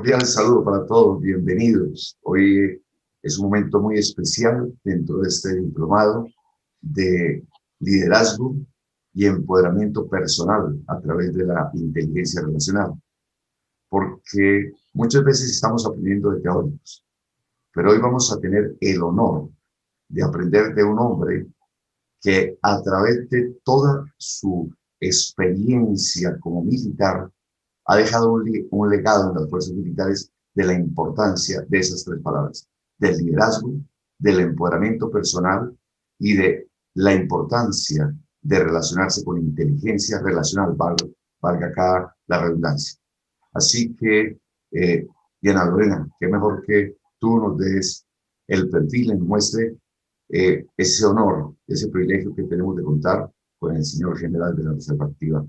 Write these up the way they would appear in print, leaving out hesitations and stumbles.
Cordial saludo para todos, bienvenidos. Hoy es un momento muy especial dentro de este diplomado de liderazgo y empoderamiento personal a través de la inteligencia relacional, porque muchas veces estamos aprendiendo de teóricos, pero hoy vamos a tener el honor de aprender de un hombre que a través de toda su experiencia como militar ha dejado un legado en las fuerzas militares de la importancia de esas tres palabras, del liderazgo, del empoderamiento personal y de la importancia de relacionarse con inteligencia relacional, valga acá la redundancia. Así que, Diana Lorena, qué mejor que tú nos des el perfil, nos muestre ese honor, ese privilegio que tenemos de contar con el señor general de la Reserva Activa.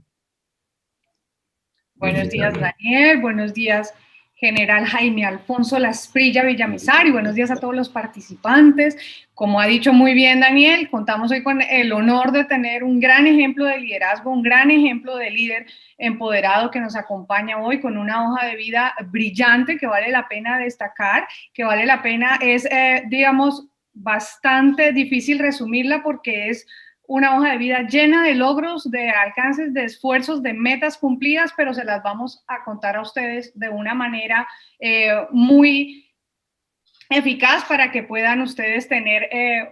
Buenos días, Daniel. Buenos días, general Jaime Alfonso Lasprilla Villamizar, y buenos días a todos los participantes. Como ha dicho muy bien Daniel, contamos hoy con el honor de tener un gran ejemplo de liderazgo, un gran ejemplo de líder empoderado que nos acompaña hoy con una hoja de vida brillante que vale la pena destacar, que vale la pena, es, digamos, bastante difícil resumirla porque es una hoja de vida llena de logros, de alcances, de esfuerzos, de metas cumplidas, pero se las vamos a contar a ustedes de una manera muy eficaz para que puedan ustedes tener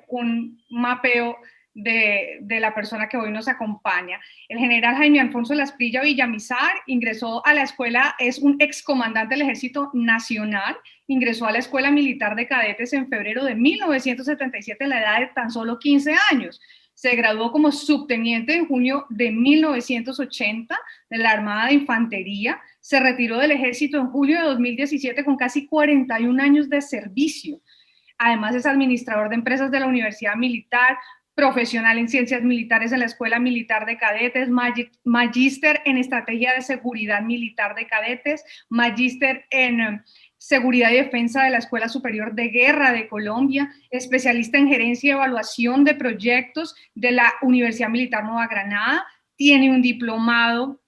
un mapeo de la persona que hoy nos acompaña. El general Jaime Alfonso Lasprilla Villamizar ingresó a la escuela, es un excomandante del Ejército Nacional, ingresó a la Escuela Militar de Cadetes en febrero de 1977 a la edad de tan solo 15 años. Se graduó como subteniente en junio de 1980 de la Armada de Infantería. Se retiró del ejército en julio de 2017 con casi 41 años de servicio. Además es administrador de empresas de la Universidad Militar, profesional en ciencias militares en la Escuela Militar de Cadetes, magíster en estrategia de seguridad militar de cadetes, magíster en seguridad y defensa de la Escuela Superior de Guerra de Colombia, especialista en gerencia y evaluación de proyectos de la Universidad Militar Nueva Granada, tiene un diplomado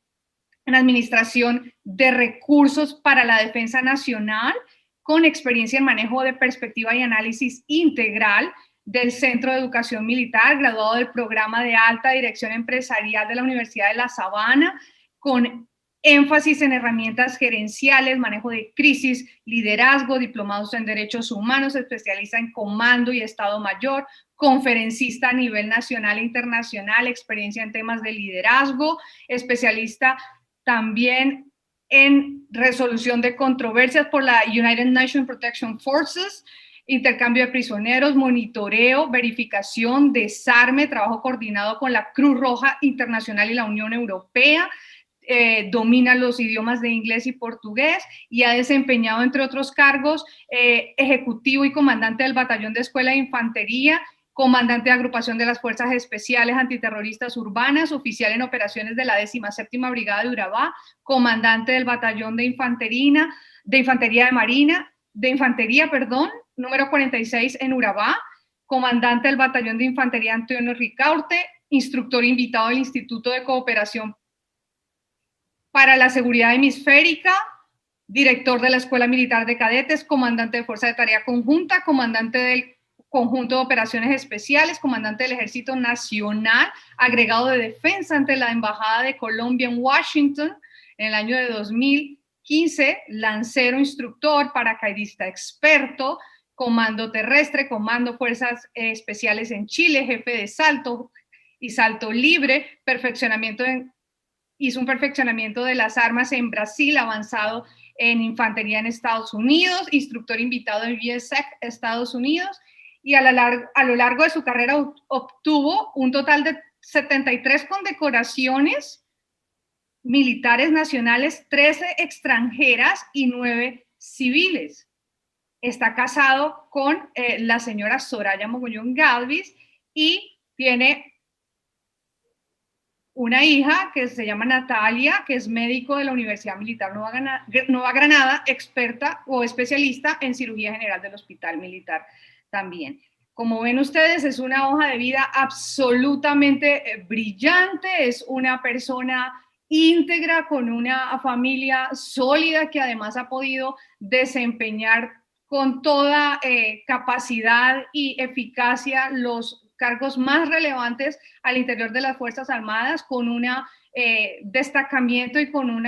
en administración de recursos para la defensa nacional, con experiencia en manejo de perspectiva y análisis integral del Centro de Educación Militar, graduado del programa de alta dirección empresarial de la Universidad de La Sabana, con énfasis en herramientas gerenciales, manejo de crisis, liderazgo, diplomados en derechos humanos, especialista en comando y Estado Mayor, conferencista a nivel nacional e internacional, experiencia en temas de liderazgo, especialista también en resolución de controversias por la United Nations Protection Forces, intercambio de prisioneros, monitoreo, verificación, desarme, trabajo coordinado con la Cruz Roja Internacional y la Unión Europea, domina los idiomas de inglés y portugués y ha desempeñado, entre otros cargos, ejecutivo y comandante del Batallón de Escuela de Infantería, comandante de agrupación de las Fuerzas Especiales Antiterroristas Urbanas, oficial en operaciones de la 17ª Brigada de Urabá, comandante del Batallón de Infantería número 46 en Urabá, comandante del Batallón de Infantería Antonio Ricaurte, instructor invitado del Instituto de Cooperación para la Seguridad Hemisférica, director de la Escuela Militar de Cadetes, comandante de Fuerza de Tarea Conjunta, comandante del Conjunto de Operaciones Especiales, comandante del Ejército Nacional, agregado de defensa ante la Embajada de Colombia en Washington en el año de 2015, lancero instructor, paracaidista experto, comando terrestre, comando Fuerzas Especiales en Chile, jefe de salto y salto libre, hizo un perfeccionamiento de las armas en Brasil, avanzado en infantería en Estados Unidos, instructor invitado en VSEC, Estados Unidos, y a lo largo de su carrera obtuvo un total de 73 condecoraciones militares nacionales, 13 extranjeras y 9 civiles. Está casado con la señora Soraya Mogollón Galvis y tiene una hija que se llama Natalia, que es médico de la Universidad Militar Nueva Granada, experta o especialista en cirugía general del Hospital Militar también. Como ven ustedes, es una hoja de vida absolutamente brillante, es una persona íntegra, con una familia sólida que además ha podido desempeñar con toda capacidad y eficacia los cargos más relevantes al interior de las Fuerzas Armadas, con una destacamiento y con un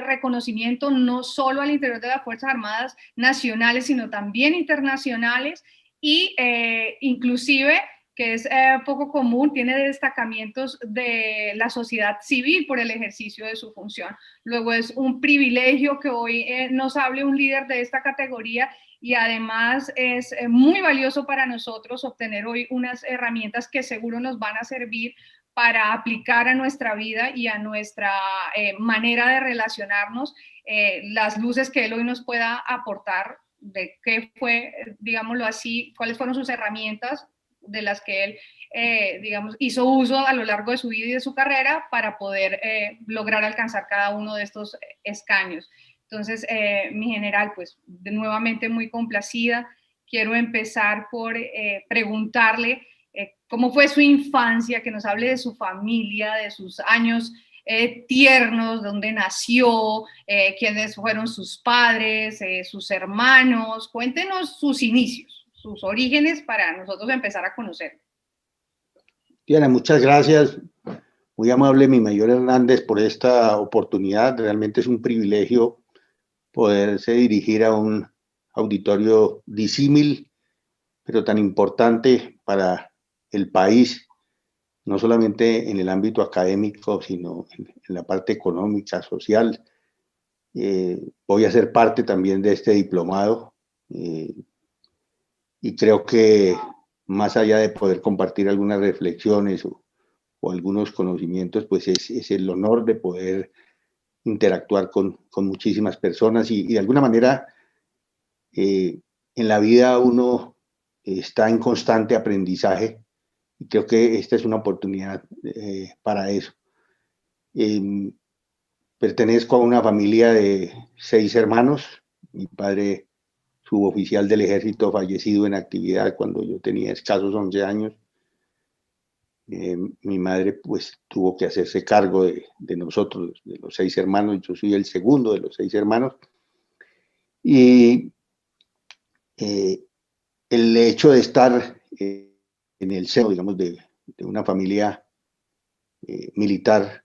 reconocimiento no solo al interior de las Fuerzas Armadas nacionales, sino también internacionales, y inclusive, que es poco común, tiene destacamientos de la sociedad civil por el ejercicio de su función. Luego es un privilegio que hoy nos hable un líder de esta categoría, y además es muy valioso para nosotros obtener hoy unas herramientas que seguro nos van a servir para aplicar a nuestra vida y a nuestra manera de relacionarnos, las luces que él hoy nos pueda aportar de qué fue, digámoslo así, cuáles fueron sus herramientas de las que él, digamos, hizo uso a lo largo de su vida y de su carrera para poder lograr alcanzar cada uno de estos escaños. Entonces, mi general, pues, nuevamente muy complacida. Quiero empezar por preguntarle cómo fue su infancia, que nos hable de su familia, de sus años tiernos, dónde nació, quiénes fueron sus padres, sus hermanos. Cuéntenos sus inicios, sus orígenes, para nosotros empezar a conocer. Diana, muchas gracias. Muy amable, mi mayor Hernández, por esta oportunidad. Realmente es un privilegio poderse dirigir a un auditorio disímil, pero tan importante para el país, no solamente en el ámbito académico, sino en la parte económica, social. Voy a ser parte también de este diplomado y creo que más allá de poder compartir algunas reflexiones o algunos conocimientos, pues es el honor de poder interactuar con muchísimas personas y de alguna manera en la vida uno está en constante aprendizaje y creo que esta es una oportunidad para eso. Pertenezco a una familia de 6 hermanos. Mi padre, suboficial del ejército, fallecido en actividad cuando yo tenía escasos 11 años. Mi madre pues tuvo que hacerse cargo de nosotros, de los 6 hermanos. Yo soy el segundo de los 6 hermanos. Y el hecho de estar en el seno, digamos, de una familia militar,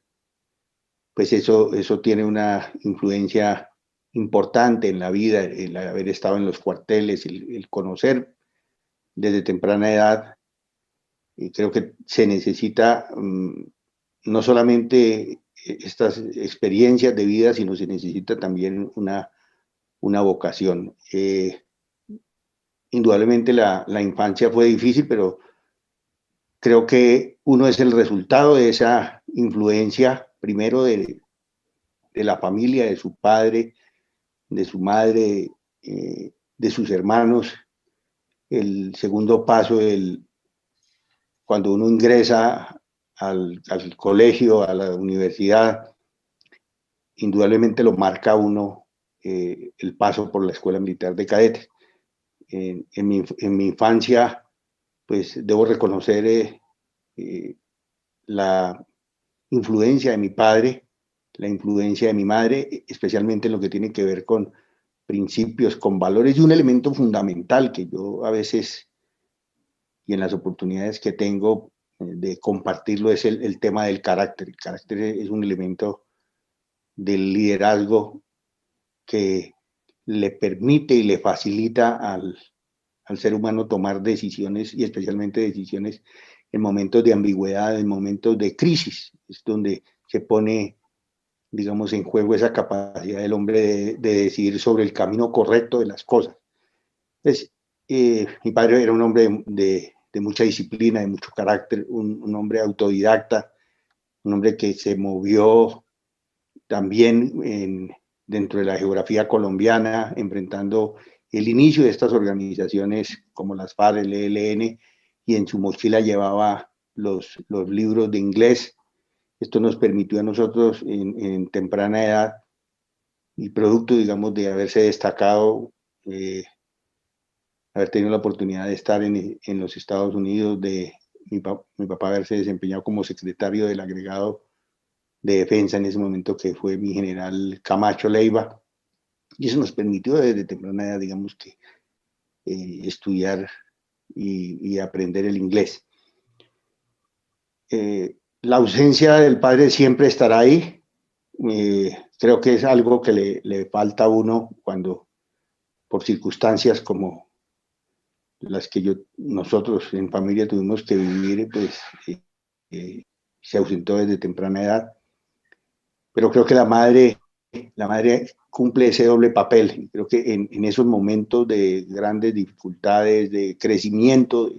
pues eso tiene una influencia importante en la vida, el haber estado en los cuarteles, el conocer desde temprana edad. Y creo que se necesita no solamente estas experiencias de vida, sino se necesita también una vocación. Indudablemente la infancia fue difícil, pero creo que uno es el resultado de esa influencia, primero de la familia, de su padre, de su madre, de sus hermanos. El segundo paso, cuando uno ingresa al colegio, a la universidad, indudablemente lo marca uno el paso por la Escuela Militar de Cadetes. En mi infancia, pues debo reconocer la influencia de mi padre, la influencia de mi madre, especialmente en lo que tiene que ver con principios, con valores, y un elemento fundamental que yo a veces, y en las oportunidades que tengo de compartirlo, es el tema del carácter. El carácter es un elemento del liderazgo que le permite y le facilita al ser humano tomar decisiones, y especialmente decisiones en momentos de ambigüedad, en momentos de crisis. Es donde se pone, digamos, en juego esa capacidad del hombre de decidir sobre el camino correcto de las cosas. Entonces, mi padre era un hombre de mucha disciplina, de mucho carácter, un hombre autodidacta, un hombre que se movió también dentro de la geografía colombiana, enfrentando el inicio de estas organizaciones como las FARC, el ELN, y en su mochila llevaba los libros de inglés. Esto nos permitió a nosotros en temprana edad, y producto, digamos, de haberse destacado, haber tenido la oportunidad de estar en los Estados Unidos, de mi papá haberse desempeñado como secretario del agregado de defensa en ese momento, que fue mi general Camacho Leiva, y eso nos permitió desde temprana edad, digamos que, estudiar y aprender el inglés. La ausencia del padre siempre estará ahí. Creo que es algo que le falta a uno cuando, por circunstancias como las que nosotros en familia tuvimos que vivir, pues se ausentó desde temprana edad. Pero creo que la madre cumple ese doble papel. Creo que en esos momentos de grandes dificultades, de crecimiento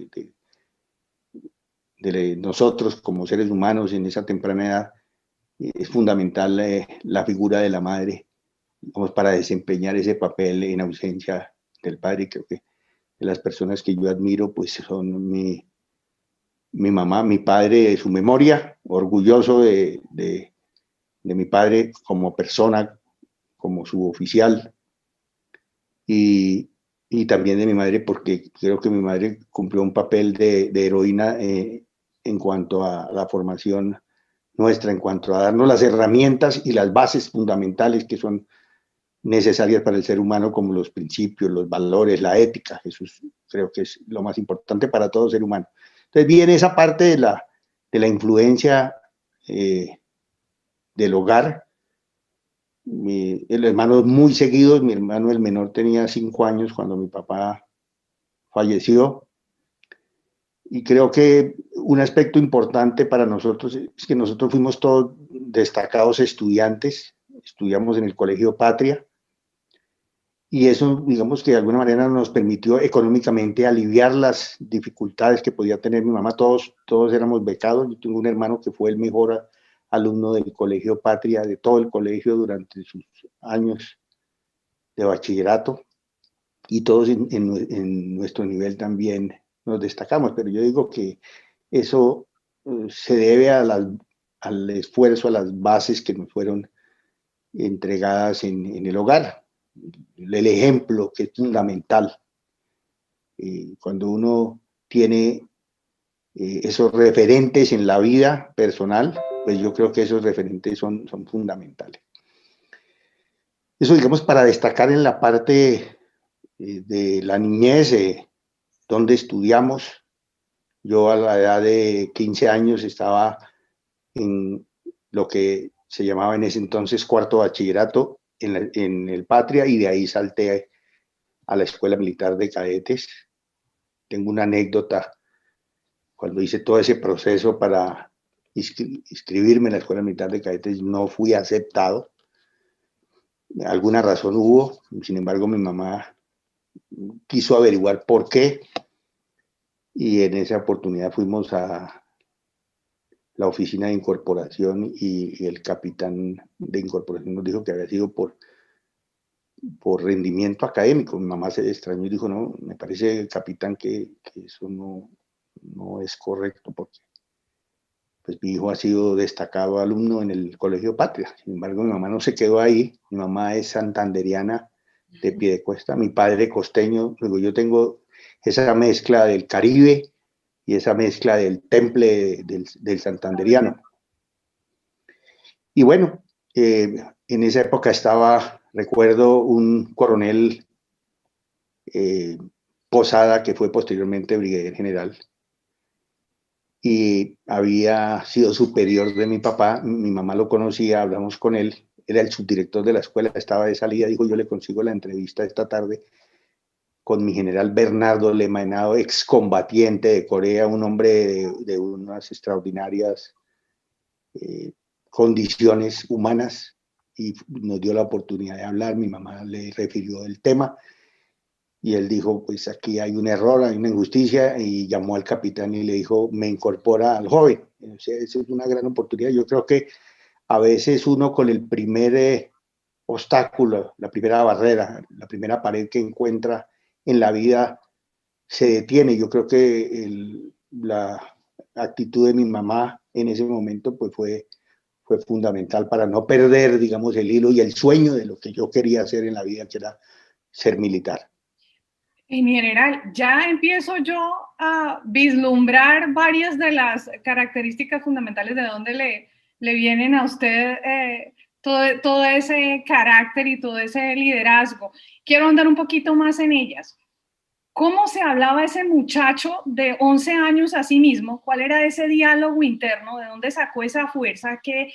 de nosotros como seres humanos en esa temprana edad, es fundamental la figura de la madre, vamos, para desempeñar ese papel en ausencia del padre. Creo que de las personas que yo admiro, pues son mi mamá, mi padre, de su memoria, orgulloso de mi padre como persona, como suboficial, y también de mi madre, porque creo que mi madre cumplió un papel de heroína en cuanto a la formación nuestra, en cuanto a darnos las herramientas y las bases fundamentales que son necesarias para el ser humano, como los principios, los valores, la ética. Eso creo que es lo más importante para todo ser humano. Entonces viene esa parte de la influencia del hogar. El hermano muy seguidos, mi hermano el menor tenía 5 años cuando mi papá falleció, y creo que un aspecto importante para nosotros es que nosotros fuimos todos destacados estudiantes, estudiamos en el Colegio Patria, y eso, digamos que de alguna manera nos permitió económicamente aliviar las dificultades que podía tener mi mamá. Todos éramos becados. Yo tengo un hermano que fue el mejor alumno del Colegio Patria, de todo el colegio durante sus años de bachillerato, y todos en nuestro nivel también nos destacamos. Pero yo digo que eso se debe al esfuerzo, a las bases que nos fueron entregadas en el hogar. El ejemplo, que es fundamental. Cuando uno tiene esos referentes en la vida personal, pues yo creo que esos referentes son fundamentales. Eso, digamos, para destacar en la parte de la niñez, donde estudiamos. Yo a la edad de 15 años estaba en lo que se llamaba en ese entonces cuarto bachillerato en el Patria, y de ahí salté a la Escuela Militar de Cadetes. Tengo una anécdota. Cuando hice todo ese proceso para inscribirme en la Escuela Militar de Cadetes, no fui aceptado. Alguna razón hubo, sin embargo mi mamá quiso averiguar por qué, y en esa oportunidad fuimos a la oficina de incorporación, y el capitán de incorporación nos dijo que había sido por rendimiento académico. Mi mamá se extrañó y dijo: no, me parece, capitán, que eso no es correcto, porque pues mi hijo ha sido destacado alumno en el Colegio Patria. Sin embargo, mi mamá no se quedó ahí. Mi mamá es santanderiana de Piedecuesta, mi padre costeño. Luego yo tengo esa mezcla del Caribe y esa mezcla del temple del santanderiano. Y bueno, en esa época recuerdo, un coronel Posada, que fue posteriormente brigadier general, y había sido superior de mi papá. Mi mamá lo conocía, hablamos con él, era el subdirector de la escuela, estaba de salida. Dijo: yo le consigo la entrevista esta tarde con mi general Bernardo Lemanado, excombatiente de Corea, un hombre de unas extraordinarias condiciones humanas, y nos dio la oportunidad de hablar. Mi mamá le refirió el tema, y él dijo: pues aquí hay un error, hay una injusticia, y llamó al capitán y le dijo: me incorpora al joven. O sea, esa es una gran oportunidad. Yo creo que a veces uno, con el primer obstáculo, la primera barrera, la primera pared que encuentra en la vida, se detiene. Yo creo que la actitud de mi mamá en ese momento pues fue fundamental para no perder, digamos, el hilo y el sueño de lo que yo quería hacer en la vida, que era ser militar. En general, ya empiezo yo a vislumbrar varias de las características fundamentales de dónde le vienen a usted todo ese carácter y todo ese liderazgo. Quiero andar un poquito más en ellas. ¿Cómo se hablaba ese muchacho de 11 años a sí mismo? ¿Cuál era ese diálogo interno? ¿De dónde sacó esa fuerza? ¿Qué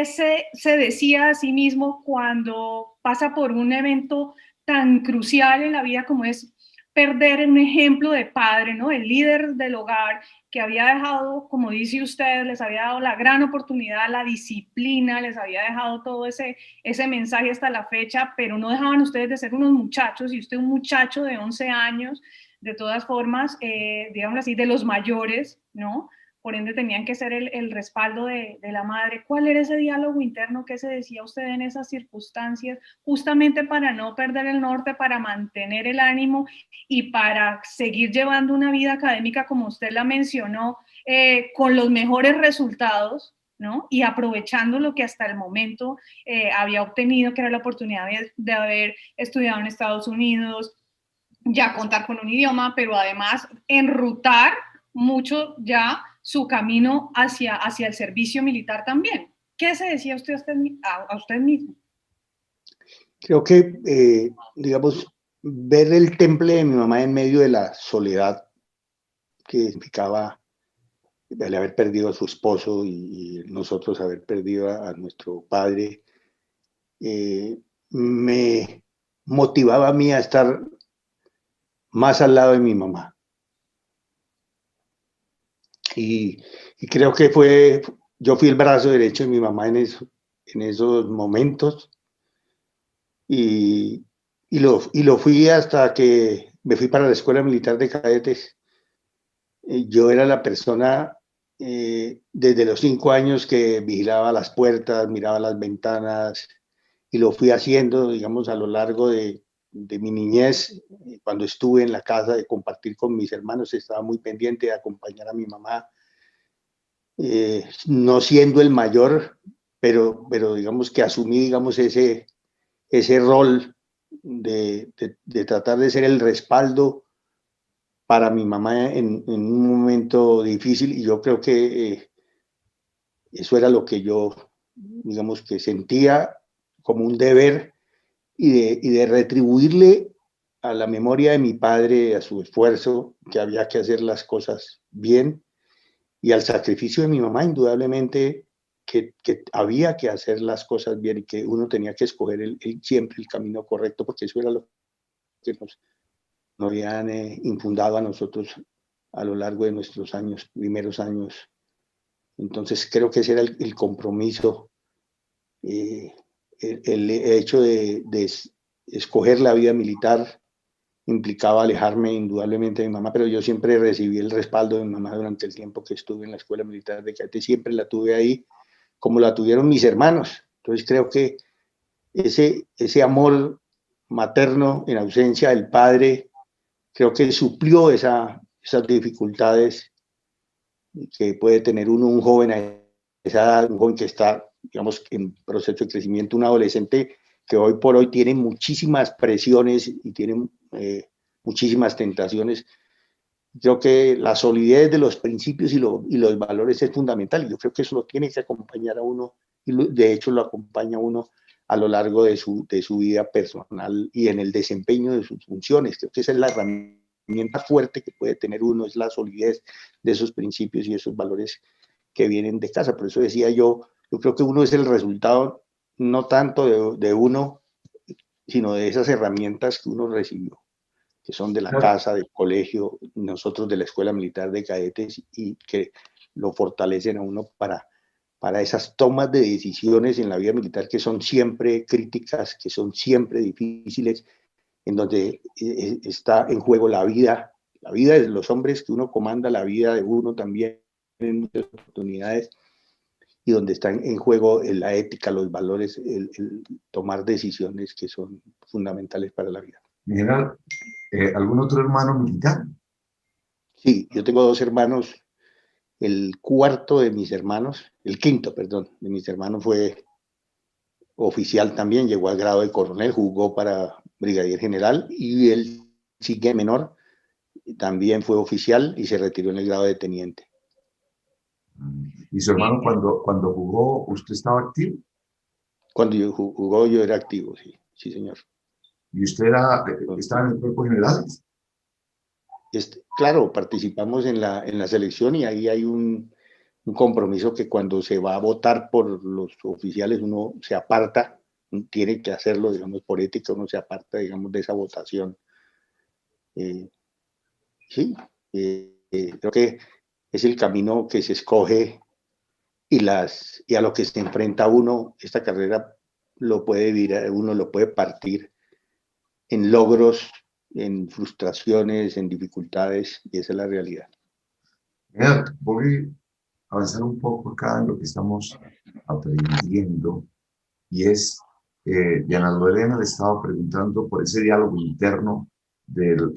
se decía a sí mismo cuando pasa por un evento tan crucial en la vida como es perder un ejemplo de padre, ¿no? El líder del hogar que había dejado, como dice usted, les había dado la gran oportunidad, la disciplina, les había dejado todo ese mensaje hasta la fecha, pero no dejaban ustedes de ser unos muchachos, y usted un muchacho de 11 años, de todas formas, digamos así, de los mayores, ¿no? Por ende tenían que ser el respaldo de la madre. ¿Cuál era ese diálogo interno que se decía usted en esas circunstancias, justamente para no perder el norte, para mantener el ánimo y para seguir llevando una vida académica, como usted la mencionó, con los mejores resultados, ¿no? Y aprovechando lo que hasta el momento había obtenido, que era la oportunidad de haber estudiado en Estados Unidos, ya contar con un idioma, pero además enrutar mucho ya su camino hacia el servicio militar también? ¿Qué se decía usted a usted mismo? Creo que, digamos, ver el temple de mi mamá en medio de la soledad que significaba el haber perdido a su esposo y nosotros haber perdido a nuestro padre, me motivaba a mí a estar más al lado de mi mamá. Y creo que yo fui el brazo derecho de mi mamá en esos momentos y, lo fui hasta que me fui para la Escuela Militar de Cadetes. Yo era la persona desde los 5 años que vigilaba las puertas, miraba las ventanas, y lo fui haciendo, digamos, a lo largo de mi niñez. Cuando estuve en la casa de compartir con mis hermanos, estaba muy pendiente de acompañar a mi mamá, no siendo el mayor, pero digamos que asumí, digamos, ese rol de tratar de ser el respaldo para mi mamá en un momento difícil, y yo creo que eso era lo que yo, digamos, que sentía como un deber, y de retribuirle a la memoria de mi padre, a su esfuerzo, que había que hacer las cosas bien, y al sacrificio de mi mamá, indudablemente, que había que hacer las cosas bien y que uno tenía que escoger siempre el camino correcto, porque eso era lo que nos habían infundado a nosotros a lo largo de nuestros primeros años. Entonces creo que ese era el compromiso, el hecho de escoger la vida militar implicaba alejarme indudablemente de mi mamá, pero yo siempre recibí el respaldo de mi mamá durante el tiempo que estuve en la Escuela Militar de Cadetes, siempre la tuve ahí, como la tuvieron mis hermanos. Entonces creo que ese amor materno en ausencia del padre, creo que suplió esas dificultades que puede tener un joven a esa edad, un joven que está, digamos, en proceso de crecimiento, un adolescente que hoy por hoy tiene muchísimas presiones y tiene muchísimas tentaciones. Creo que la solidez de los principios y los valores es fundamental, y yo creo que eso lo tiene que acompañar a uno, y de hecho lo acompaña a uno a lo largo de su vida personal y en el desempeño de sus funciones. Creo que esa es la herramienta fuerte que puede tener uno, es la solidez de esos principios y esos valores que vienen de casa. Por eso decía yo creo que uno es el resultado no tanto de uno, sino de esas herramientas que uno recibió, que son de la casa, del colegio, nosotros de la Escuela Militar de Cadetes, y que lo fortalecen a uno para esas tomas de decisiones en la vida militar que son siempre críticas, que son siempre difíciles, en donde está en juego la vida de los hombres que uno comanda, la vida de uno también en muchas oportunidades, y donde están en juego la ética, los valores, el tomar decisiones que son fundamentales para la vida. General, ¿algún otro hermano militar? Sí, yo tengo 2 hermanos. El quinto, perdón, de mis hermanos fue oficial también, llegó al grado de coronel, jugó para brigadier general, y el sigue menor también fue oficial y se retiró en el grado de teniente. ¿Y su hermano cuando jugó, usted estaba activo? Cuando yo jugó, yo era activo, sí, sí, señor. ¿Y usted estaba en el cuerpo general? Claro, participamos en la selección y ahí hay un compromiso que cuando se va a votar por los oficiales uno se aparta, tiene que hacerlo, digamos, por ética, uno se aparta, digamos, de esa votación. Eh, sí, creo que es el camino que se escoge y a lo que se enfrenta uno. Esta carrera lo puede vivir, uno lo puede partir en logros, en frustraciones, en dificultades, y esa es la realidad. Mira, voy a avanzar un poco acá en lo que estamos aprendiendo, y es, Diana Lorena le estaba preguntando por ese diálogo interno del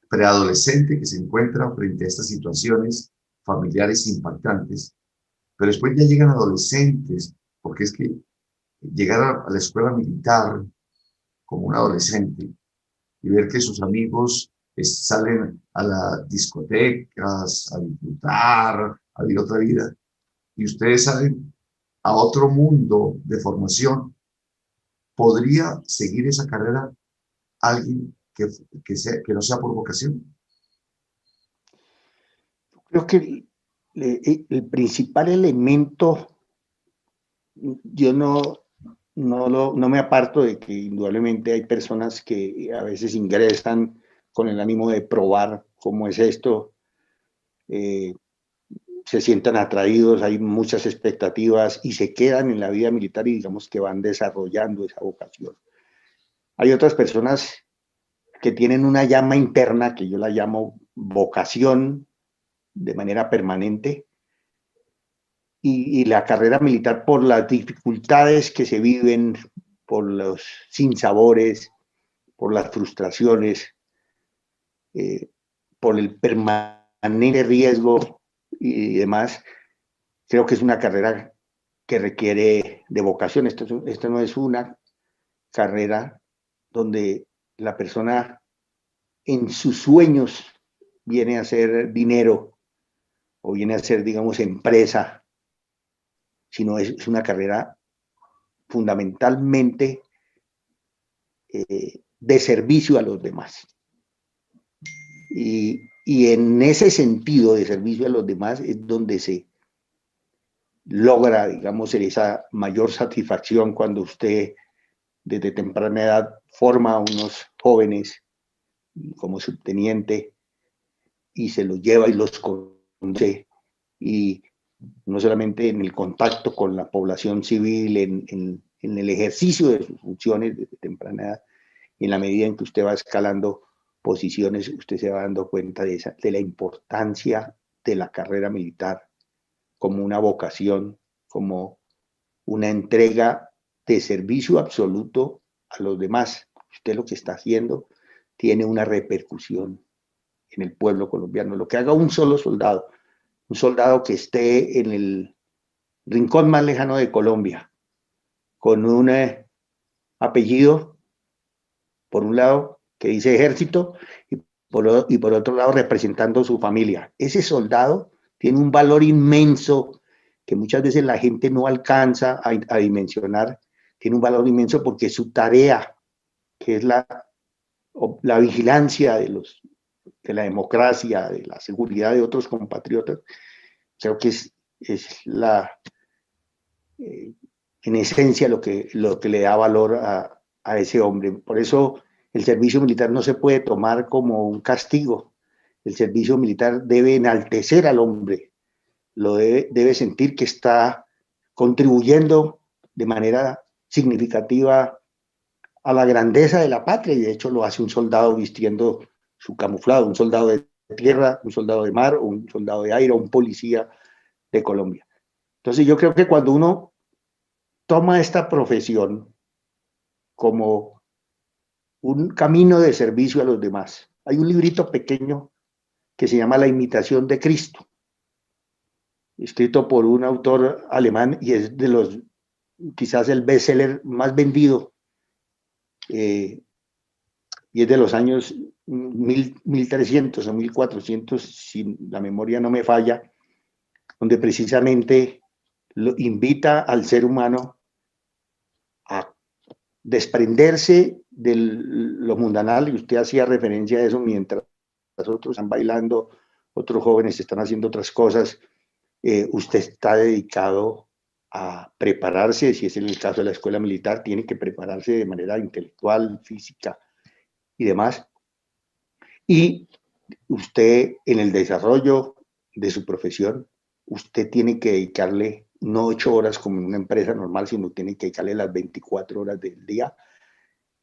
preadolescente que se encuentra frente a estas situaciones familiares impactantes, pero después ya llegan adolescentes, porque es que llegar a la escuela militar como un adolescente y ver que sus amigos salen a las discotecas, a disfrutar, a vivir otra vida, y ustedes salen a otro mundo de formación. ¿Podría seguir esa carrera alguien que no sea por vocación? Creo que el principal elemento, yo no me aparto de que indudablemente hay personas que a veces ingresan con el ánimo de probar cómo es esto, eh, se sientan atraídos, hay muchas expectativas y se quedan en la vida militar y digamos que van desarrollando esa vocación. Hay otras personas que tienen una llama interna que yo la llamo vocación de manera permanente y la carrera militar por las dificultades que se viven, por los sinsabores, por las frustraciones, eh, por el permanente riesgo y demás, creo que es una carrera que requiere de vocación. Esto no es una carrera donde la persona en sus sueños viene a hacer dinero o viene a ser, digamos, empresa, sino es una carrera fundamentalmente de servicio a los demás. Y en ese sentido de servicio a los demás es donde se logra, digamos, esa mayor satisfacción cuando usted desde temprana edad forma a unos jóvenes como subteniente y se los lleva y los conoce, y no solamente en el contacto con la población civil, en el ejercicio de sus funciones desde temprana edad, y en la medida en que usted va escalando posiciones, usted se va dando cuenta de la importancia de la carrera militar como una vocación, como una entrega de servicio absoluto a los demás. Usted lo que está haciendo tiene una repercusión en el pueblo colombiano. Lo que haga un solo soldado, un soldado que esté en el rincón más lejano de Colombia, con un apellido, por un lado, que dice ejército, y por otro lado, representando su familia. Ese soldado tiene un valor inmenso que muchas veces la gente no alcanza a dimensionar. Tiene un valor inmenso porque su tarea, que es la vigilancia de la democracia, de la seguridad de otros compatriotas, creo que es en esencia lo que le da valor a ese hombre. Por eso el servicio militar no se puede tomar como un castigo. El servicio militar debe enaltecer al hombre, debe sentir que está contribuyendo de manera significativa a la grandeza de la patria, y de hecho lo hace un soldado vistiendo su camuflado, un soldado de tierra, un soldado de mar, un soldado de aire, un policía de Colombia. Entonces yo creo que cuando uno toma esta profesión como un camino de servicio a los demás, hay un librito pequeño que se llama La imitación de Cristo, escrito por un autor alemán y es de los, quizás el bestseller más vendido, y es de los años 1300 o 1400, si la memoria no me falla, donde precisamente lo invita al ser humano a desprenderse de lo mundanal, y usted hacía referencia a eso mientras otros están bailando, otros jóvenes están haciendo otras cosas, usted está dedicado a prepararse, si es en el caso de la escuela militar, tiene que prepararse de manera intelectual, física y demás, y usted en el desarrollo de su profesión, usted tiene que dedicarle no 8 horas como en una empresa normal, sino tiene que dedicarle las 24 horas del día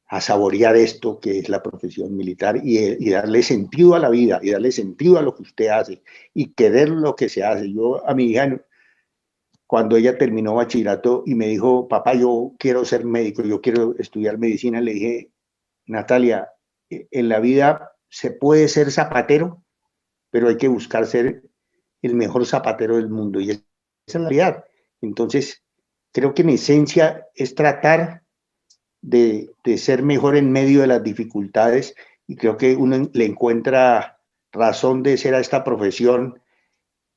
a saborear esto que es la profesión militar y darle sentido a la vida y darle sentido a lo que usted hace y querer lo que se hace. Yo a mi hija, cuando ella terminó bachillerato y me dijo, papá, yo quiero ser médico, yo quiero estudiar medicina, le dije, Natalia, en la vida se puede ser zapatero, pero hay que buscar ser el mejor zapatero del mundo, y esa es la realidad. Entonces, creo que en esencia es tratar de ser mejor en medio de las dificultades, y creo que uno le encuentra razón de ser a esta profesión,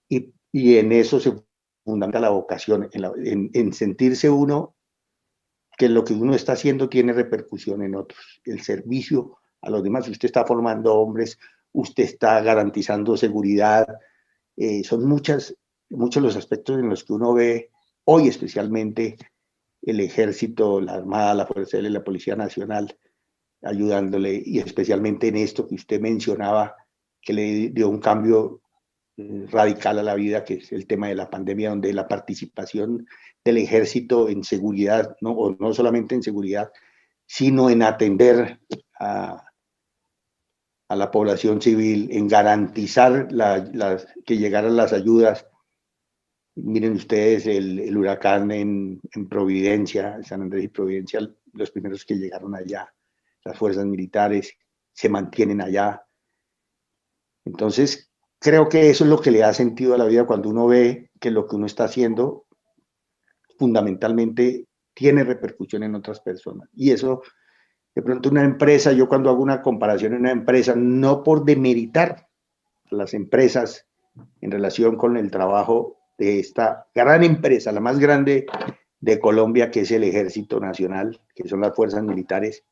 y en eso se fundamenta la vocación, en sentirse uno que lo que uno está haciendo tiene repercusión en otros, el servicio a los demás. Usted está formando hombres, usted está garantizando seguridad, son muchos los aspectos en los que uno ve hoy especialmente el ejército, la armada, la fuerza aérea y la policía nacional ayudándole, y especialmente en esto que usted mencionaba, que le dio un cambio radical a la vida, que es el tema de la pandemia, donde la participación del ejército en seguridad, ¿no? O no solamente en seguridad, sino en atender a la población civil, en garantizar que llegaran las ayudas. Miren ustedes el huracán en Providencia, San Andrés y Providencia, los primeros que llegaron allá, las fuerzas militares se mantienen allá. Entonces, creo que eso es lo que le da sentido a la vida, cuando uno ve que lo que uno está haciendo fundamentalmente tiene repercusión en otras personas. Y eso, de pronto una empresa, yo cuando hago una comparación en una empresa, no por demeritar a las empresas en relación con el trabajo de esta gran empresa, la más grande de Colombia, que es el Ejército Nacional, que son las fuerzas militares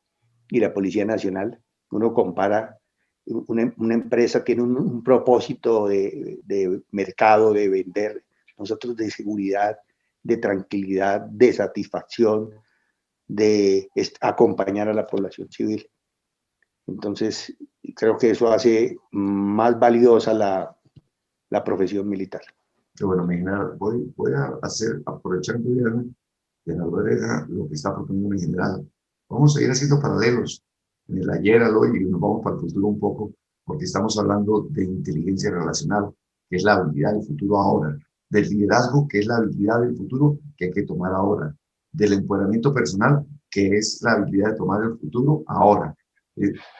y la Policía Nacional, uno compara, una empresa tiene un propósito de mercado, de vender, nosotros de seguridad, de tranquilidad, de satisfacción, de acompañar a la población civil. Entonces, creo que eso hace más valiosa la profesión militar. Que bueno, mi general, voy a hacer, aprovechando de la verdad, lo que está proponiendo mi general. Vamos a ir haciendo paralelos en el ayer al hoy, y nos vamos para el futuro un poco, porque estamos hablando de inteligencia relacional, que es la habilidad del futuro ahora, del liderazgo, que es la habilidad del futuro que hay que tomar ahora, del empoderamiento personal, que es la habilidad de tomar el futuro ahora.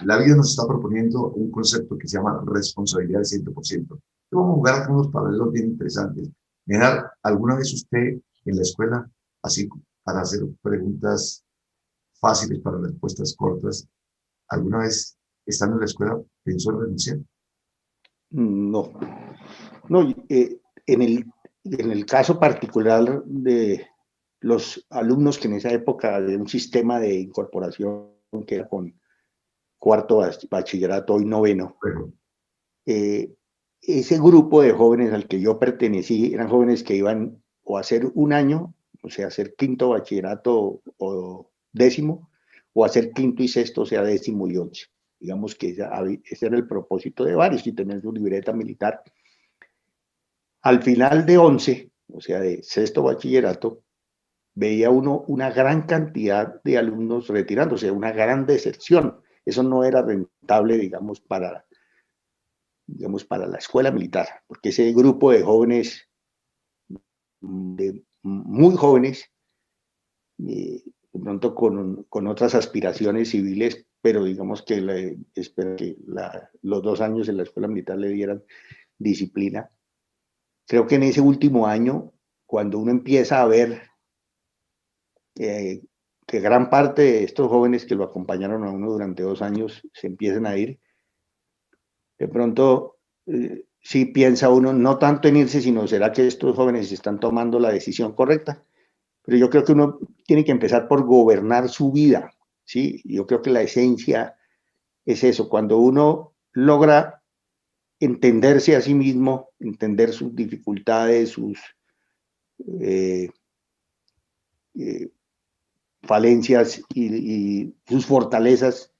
La vida nos está proponiendo un concepto que se llama responsabilidad del 100%. Vamos a jugar con unos paralelos bien interesantes. General, ¿alguna vez usted en la escuela, así para hacer preguntas fáciles para respuestas cortas, alguna vez estando en la escuela pensó en renunciar? No, no, en el caso particular de los alumnos que en esa época había un sistema de incorporación que era con cuarto bachillerato y noveno, Bueno, eh, ese grupo de jóvenes al que yo pertenecí eran jóvenes que iban o a hacer un año, o sea, hacer quinto bachillerato o décimo, o hacer quinto y sexto, o sea, décimo y 11. Digamos que ese era el propósito de varios, y tener su libreta militar. Al final de 11, o sea, de sexto bachillerato, veía uno una gran cantidad de alumnos retirándose, una gran deserción. Eso no era rentable, digamos, para la escuela militar, porque ese grupo de jóvenes, muy jóvenes, de pronto con otras aspiraciones civiles, pero digamos que espero que los 2 años en la escuela militar le dieran disciplina. Creo que en ese último año, cuando uno empieza a ver que gran parte de estos jóvenes que lo acompañaron a uno durante 2 años se empiezan a ir, de pronto sí piensa uno no tanto en irse, sino será que estos jóvenes están tomando la decisión correcta. Pero yo creo que uno tiene que empezar por gobernar su vida, ¿sí? Yo creo que la esencia es eso, cuando uno logra entenderse a sí mismo, entender sus dificultades, sus eh, eh, falencias y sus fortalezas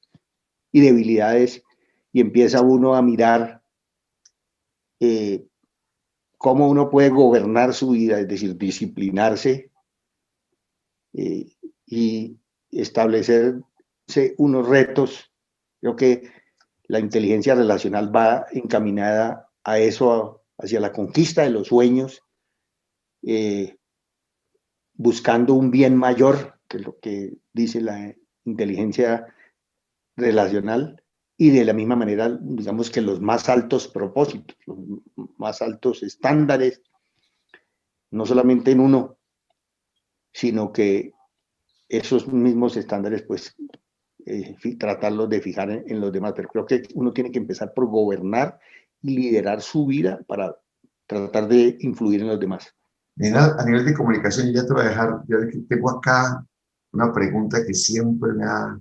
y debilidades, y empieza uno a mirar eh, cómo uno puede gobernar su vida, es decir, disciplinarse eh, y establecerse unos retos. Creo que la inteligencia relacional va encaminada a eso, hacia la conquista de los sueños, eh, buscando un bien mayor, que es lo que dice la inteligencia relacional, y de la misma manera, digamos que los más altos propósitos, los más altos estándares, no solamente en uno, sino que esos mismos estándares, pues, tratarlos de fijar en los demás. Pero creo que uno tiene que empezar por gobernar y liderar su vida para tratar de influir en los demás. A nivel de comunicación, ya te voy a dejar, ya que tengo acá una pregunta que siempre me ha...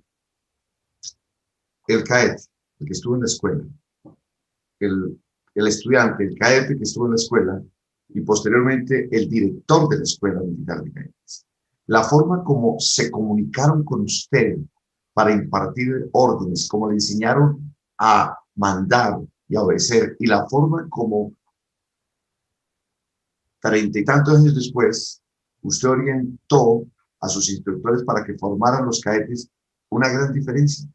El cadete, el que estuvo en la escuela, el, el estudiante, el cadete que estuvo en la escuela y posteriormente el director de la Escuela Militar de Cadetes. La forma como se comunicaron con usted para impartir órdenes, como le enseñaron a mandar y a obedecer, y la forma como 30 y tantos años después usted orientó a sus instructores para que formaran los cadetes, una gran diferencia.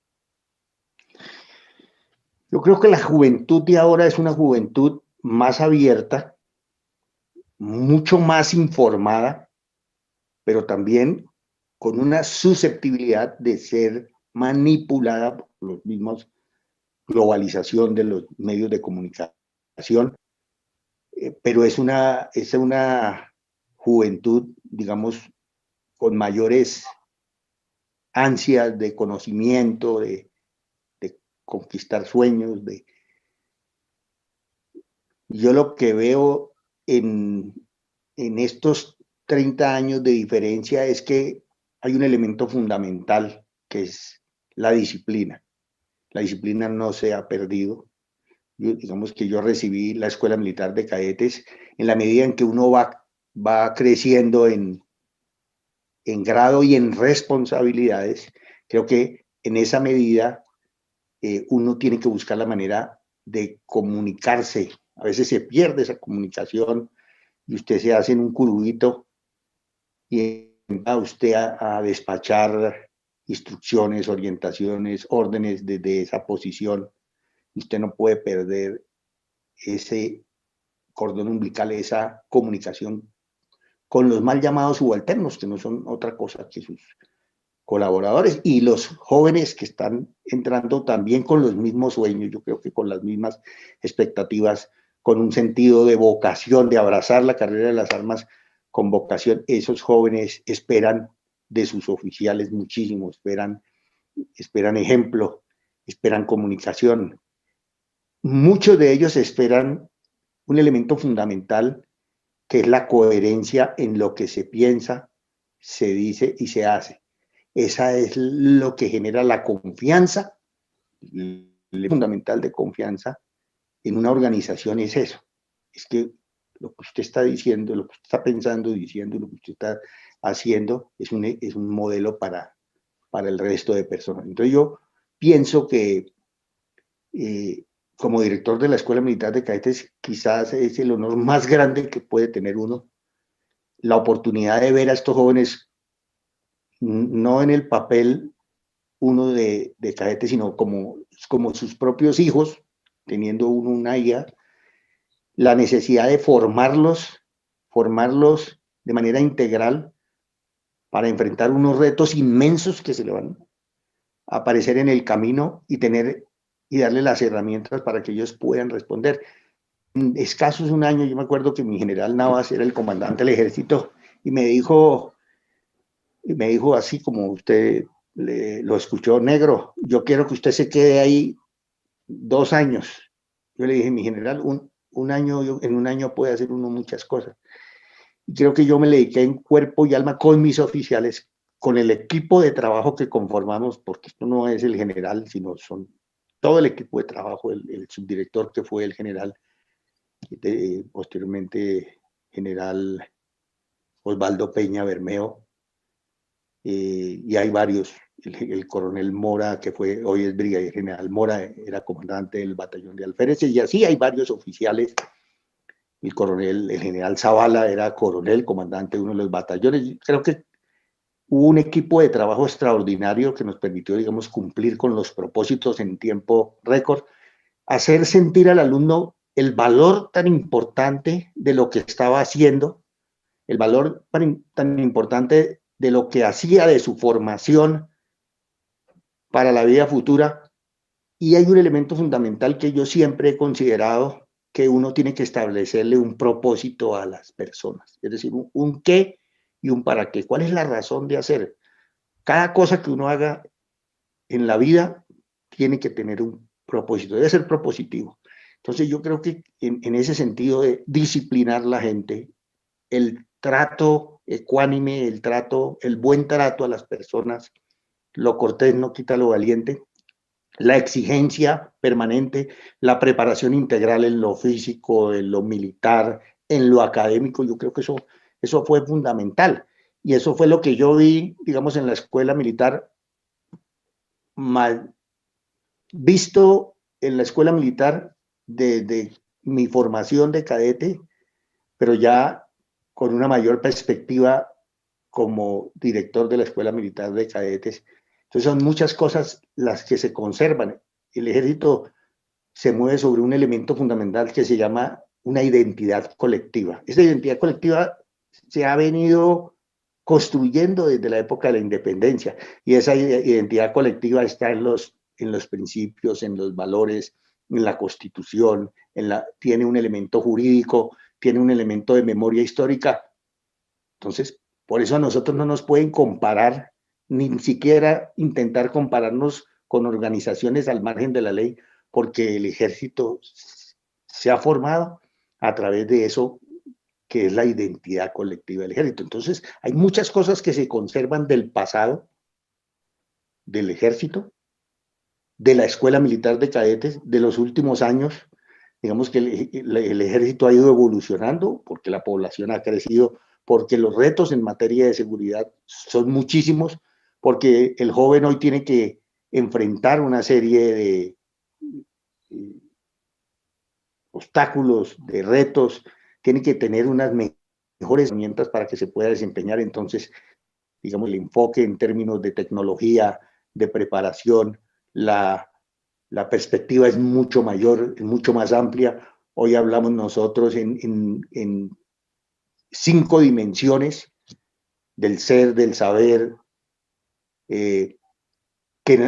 Yo creo que la juventud de ahora es una juventud más abierta, mucho más informada, pero también con una susceptibilidad de ser manipulada por los mismos globalización de los medios de comunicación, pero es una juventud, digamos, con mayores ansias de conocimiento, de conquistar sueños. Yo lo que veo en estos 30 años de diferencia es que hay un elemento fundamental que es la disciplina. La disciplina no se ha perdido. Digamos que yo recibí la Escuela Militar de Cadetes en la medida en que uno va creciendo en grado y en responsabilidades. Creo que en esa medida uno tiene que buscar la manera de comunicarse. A veces se pierde esa comunicación y usted se hace en un curubito y va usted a despachar instrucciones, orientaciones, órdenes desde esa posición. Usted no puede perder ese cordón umbilical, esa comunicación con los mal llamados subalternos, que no son otra cosa que sus colaboradores, y los jóvenes que están entrando también con los mismos sueños, yo creo que con las mismas expectativas, con un sentido de vocación, de abrazar la carrera de las armas con vocación. Esos jóvenes esperan de sus oficiales muchísimo, esperan ejemplo, esperan comunicación. Muchos de ellos esperan un elemento fundamental, que es la coherencia en lo que se piensa, se dice y se hace. Esa es lo que genera la confianza. El fundamental de confianza en una organización es eso. Es que lo que usted está diciendo, lo que usted está pensando, diciendo, lo que usted está haciendo, es un modelo para el resto de personas. Entonces yo pienso que como director de la Escuela Militar de Cadetes, quizás es el honor más grande que puede tener uno, la oportunidad de ver a estos jóvenes no en el papel uno de cadete, sino como sus propios hijos, teniendo uno una hija, la necesidad de formarlos de manera integral para enfrentar unos retos inmensos que se le van a aparecer en el camino y darle las herramientas para que ellos puedan responder. En escasos un año, yo me acuerdo que mi general Navas era el comandante del ejército y me dijo así como usted lo escuchó: negro, yo quiero que usted se quede ahí 2 años. Yo le dije: mi general, en un año puede hacer uno muchas cosas. Y creo que yo me le dediqué en cuerpo y alma con mis oficiales, con el equipo de trabajo que conformamos, porque esto no es el general, sino son todo el equipo de trabajo, el subdirector que fue el general, posteriormente general Osvaldo Peña Bermeo, y hay varios, el coronel Mora, que fue, hoy es brigadier general Mora, era comandante del batallón de alféreces, y así hay varios oficiales. El general Zavala era coronel, comandante de uno de los batallones. Creo que hubo un equipo de trabajo extraordinario que nos permitió, digamos, cumplir con los propósitos en tiempo récord, hacer sentir al alumno el valor tan importante de lo que estaba haciendo, el valor tan importante de lo que hacía, de su formación para la vida futura. Y hay un elemento fundamental que yo siempre he considerado, que uno tiene que establecerle un propósito a las personas, es decir, un qué y un para qué. ¿Cuál es la razón de hacer? Cada cosa que uno haga en la vida tiene que tener un propósito, debe ser propositivo. Entonces yo creo que en ese sentido de disciplinar la gente, el trato ecuánime, el buen trato a las personas, lo cortés no quita lo valiente, la exigencia permanente, la preparación integral en lo físico, en lo militar, en lo académico, yo creo que eso fue fundamental. Y eso fue lo que yo vi, digamos, en la escuela militar, mal visto en la escuela militar desde mi formación de cadete, pero ya con una mayor perspectiva como director de la Escuela Militar de Cadetes. Entonces son muchas cosas las que se conservan. El ejército se mueve sobre un elemento fundamental que se llama una identidad colectiva. Esa identidad colectiva se ha venido construyendo desde la época de la independencia y esa identidad colectiva está en los principios, en los valores, en la constitución, tiene un elemento jurídico, tiene un elemento de memoria histórica. Entonces, por eso a nosotros no nos pueden comparar, ni siquiera intentar compararnos con organizaciones al margen de la ley, porque el ejército se ha formado a través de eso que es la identidad colectiva del ejército. Entonces, hay muchas cosas que se conservan del pasado, del ejército, de la Escuela Militar de Cadetes, de los últimos años. Digamos que el ejército ha ido evolucionando porque la población ha crecido, porque los retos en materia de seguridad son muchísimos, porque el joven hoy tiene que enfrentar una serie de obstáculos, de retos, tiene que tener unas mejores herramientas para que se pueda desempeñar. Entonces, digamos, el enfoque en términos de tecnología, de preparación, la perspectiva es mucho mayor, es mucho más amplia. Hoy hablamos nosotros en 5 dimensiones del ser, del saber, que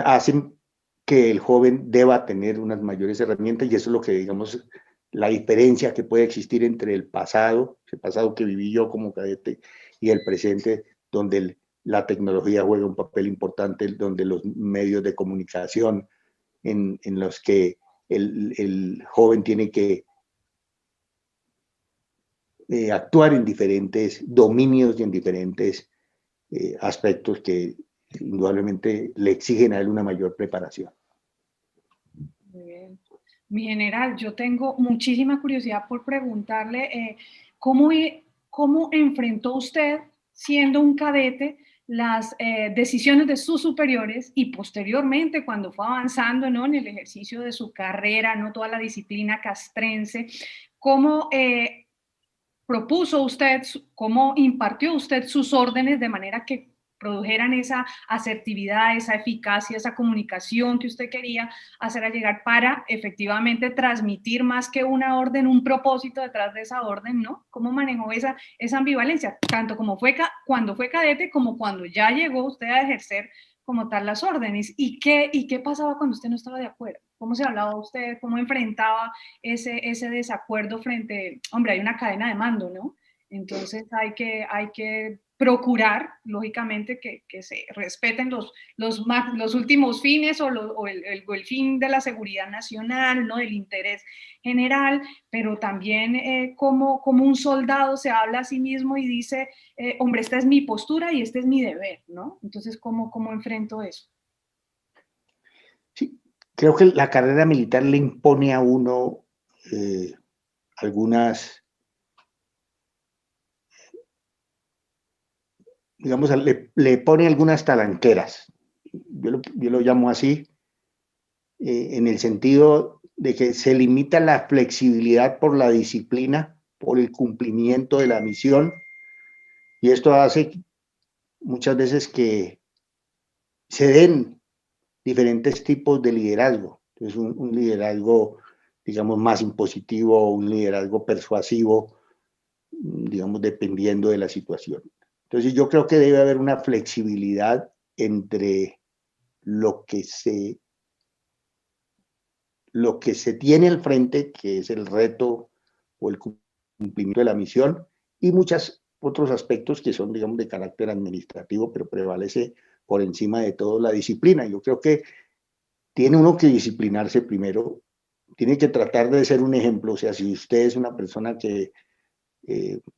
hacen que el joven deba tener unas mayores herramientas, y eso es lo que, digamos, la diferencia que puede existir entre el pasado que viví yo como cadete, y el presente, donde la tecnología juega un papel importante, donde los medios de comunicación, en los que el joven tiene que actuar en diferentes dominios y en diferentes aspectos que indudablemente le exigen a él una mayor preparación. Muy bien. Mi general, yo tengo muchísima curiosidad por preguntarle ¿cómo enfrentó usted, siendo un cadete, las decisiones de sus superiores y posteriormente cuando fue avanzando, ¿no?, en el ejercicio de su carrera, no toda la disciplina castrense? ¿Cómo propuso usted, cómo impartió usted sus órdenes de manera que produjeran esa asertividad, esa eficacia, esa comunicación que usted quería hacer llegar para efectivamente transmitir más que una orden, un propósito detrás de esa orden, ¿no? ¿Cómo manejó esa ambivalencia, tanto como cuando fue cadete como cuando ya llegó usted a ejercer como tal las órdenes? ¿Y qué pasaba cuando usted no estaba de acuerdo? ¿Cómo se hablaba usted? ¿Cómo enfrentaba ese desacuerdo frente, hombre, hay una cadena de mando, ¿no? Entonces hay que procurar, lógicamente, que se respeten los últimos fines o el fin de la seguridad nacional, ¿no? Del interés general, pero también como un soldado se habla a sí mismo y dice, hombre, esta es mi postura y este es mi deber, ¿no? Entonces, ¿cómo enfrento eso? Sí, creo que la carrera militar le impone a uno algunas, digamos, le pone algunas talanqueras. Yo lo llamo así, en el sentido de que se limita la flexibilidad por la disciplina, por el cumplimiento de la misión, y esto hace muchas veces que se den diferentes tipos de liderazgo. Entonces, un liderazgo, digamos, más impositivo, un liderazgo persuasivo, digamos, dependiendo de la situación. Entonces, yo creo que debe haber una flexibilidad entre lo que se tiene al frente, que es el reto o el cumplimiento de la misión, y muchos otros aspectos que son, digamos, de carácter administrativo, pero prevalece por encima de todo la disciplina. Yo creo que tiene uno que disciplinarse primero, tiene que tratar de ser un ejemplo. O sea, si usted es una persona que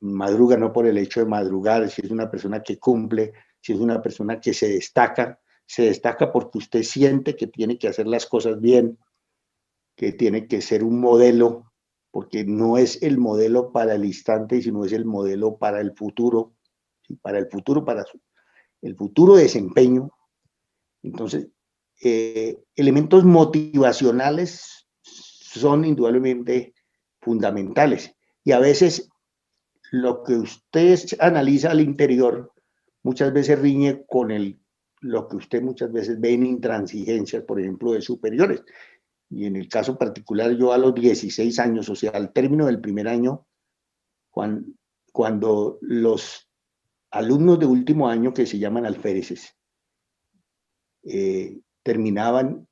madruga no por el hecho de madrugar, si es una persona que cumple, si es una persona que se destaca porque usted siente que tiene que hacer las cosas bien, que tiene que ser un modelo, porque no es el modelo para el instante, sino es el modelo para el futuro, ¿sí? Para el futuro, el futuro desempeño. Entonces, elementos motivacionales son indudablemente fundamentales. Y a veces lo que usted analiza al interior muchas veces riñe con lo que usted muchas veces ve en intransigencias, por ejemplo, de superiores. Y en el caso particular, yo a los 16 años, o sea, al término del primer año, cuando los alumnos de último año, que se llaman alféreces, terminaban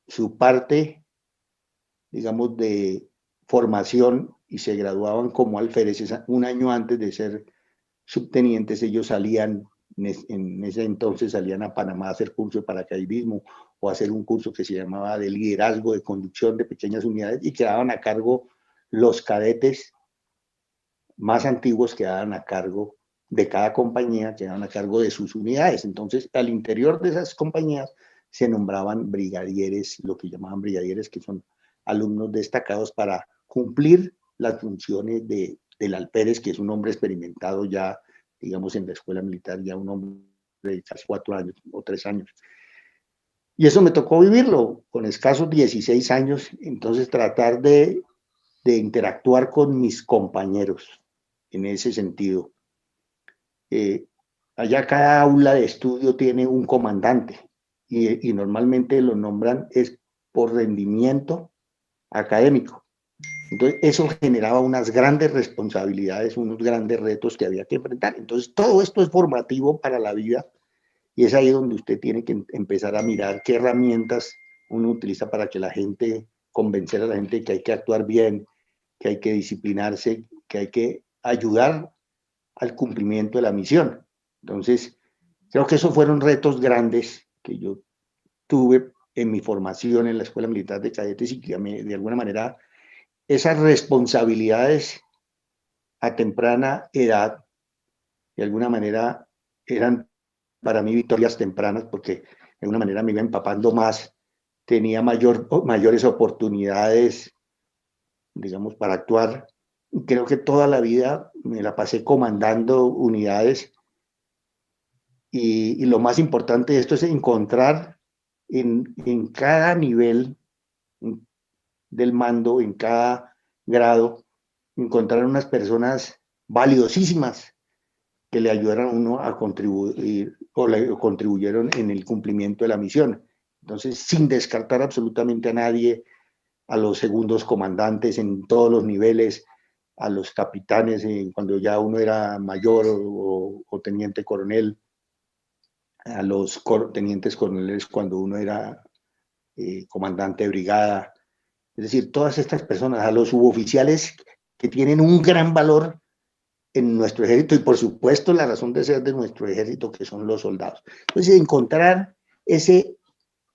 su parte, digamos, de formación y se graduaban como alféreces un año antes de ser subtenientes. Ellos salían, en ese entonces salían a Panamá a hacer curso de paracaidismo o a hacer un curso que se llamaba de liderazgo, de conducción de pequeñas unidades, y quedaban a cargo los cadetes más antiguos, quedaban a cargo de cada compañía, quedaban a cargo de sus unidades. Entonces, al interior de esas compañías se nombraban brigadieres, lo que llamaban brigadieres, que son alumnos destacados para cumplir las funciones del alférez, que es un hombre experimentado ya, digamos, en la escuela militar, ya un hombre de casi 4 años o 3 años. Y eso me tocó vivirlo con escasos 16 años, entonces tratar de interactuar con mis compañeros en ese sentido. Allá cada aula de estudio tiene un comandante y normalmente lo nombran es por rendimiento académico. Entonces eso generaba unas grandes responsabilidades, unos grandes retos que había que enfrentar. Entonces todo esto es formativo para la vida y es ahí donde usted tiene que empezar a mirar qué herramientas uno utiliza para que la gente, convencer a la gente que hay que actuar bien, que hay que disciplinarse, que hay que ayudar al cumplimiento de la misión. Entonces, creo que esos fueron retos grandes que yo tuve en mi formación en la Escuela Militar de Cadetes y que de alguna manera esas responsabilidades a temprana edad, de alguna manera eran para mí victorias tempranas porque de alguna manera me iba empapando más, tenía mayores oportunidades, digamos, para actuar. Creo que toda la vida me la pasé comandando unidades y lo más importante de esto es encontrar en cada nivel del mando, en cada grado, encontrar unas personas valiosísimas que le ayudaran a uno a contribuir o le contribuyeron en el cumplimiento de la misión. Entonces, sin descartar absolutamente a nadie, a los segundos comandantes en todos los niveles, a los capitanes cuando ya uno era mayor o teniente coronel, a los tenientes coroneles cuando uno era comandante de brigada, es decir, todas estas personas, a los suboficiales que tienen un gran valor en nuestro ejército y por supuesto la razón de ser de nuestro ejército, que son los soldados. Entonces, encontrar ese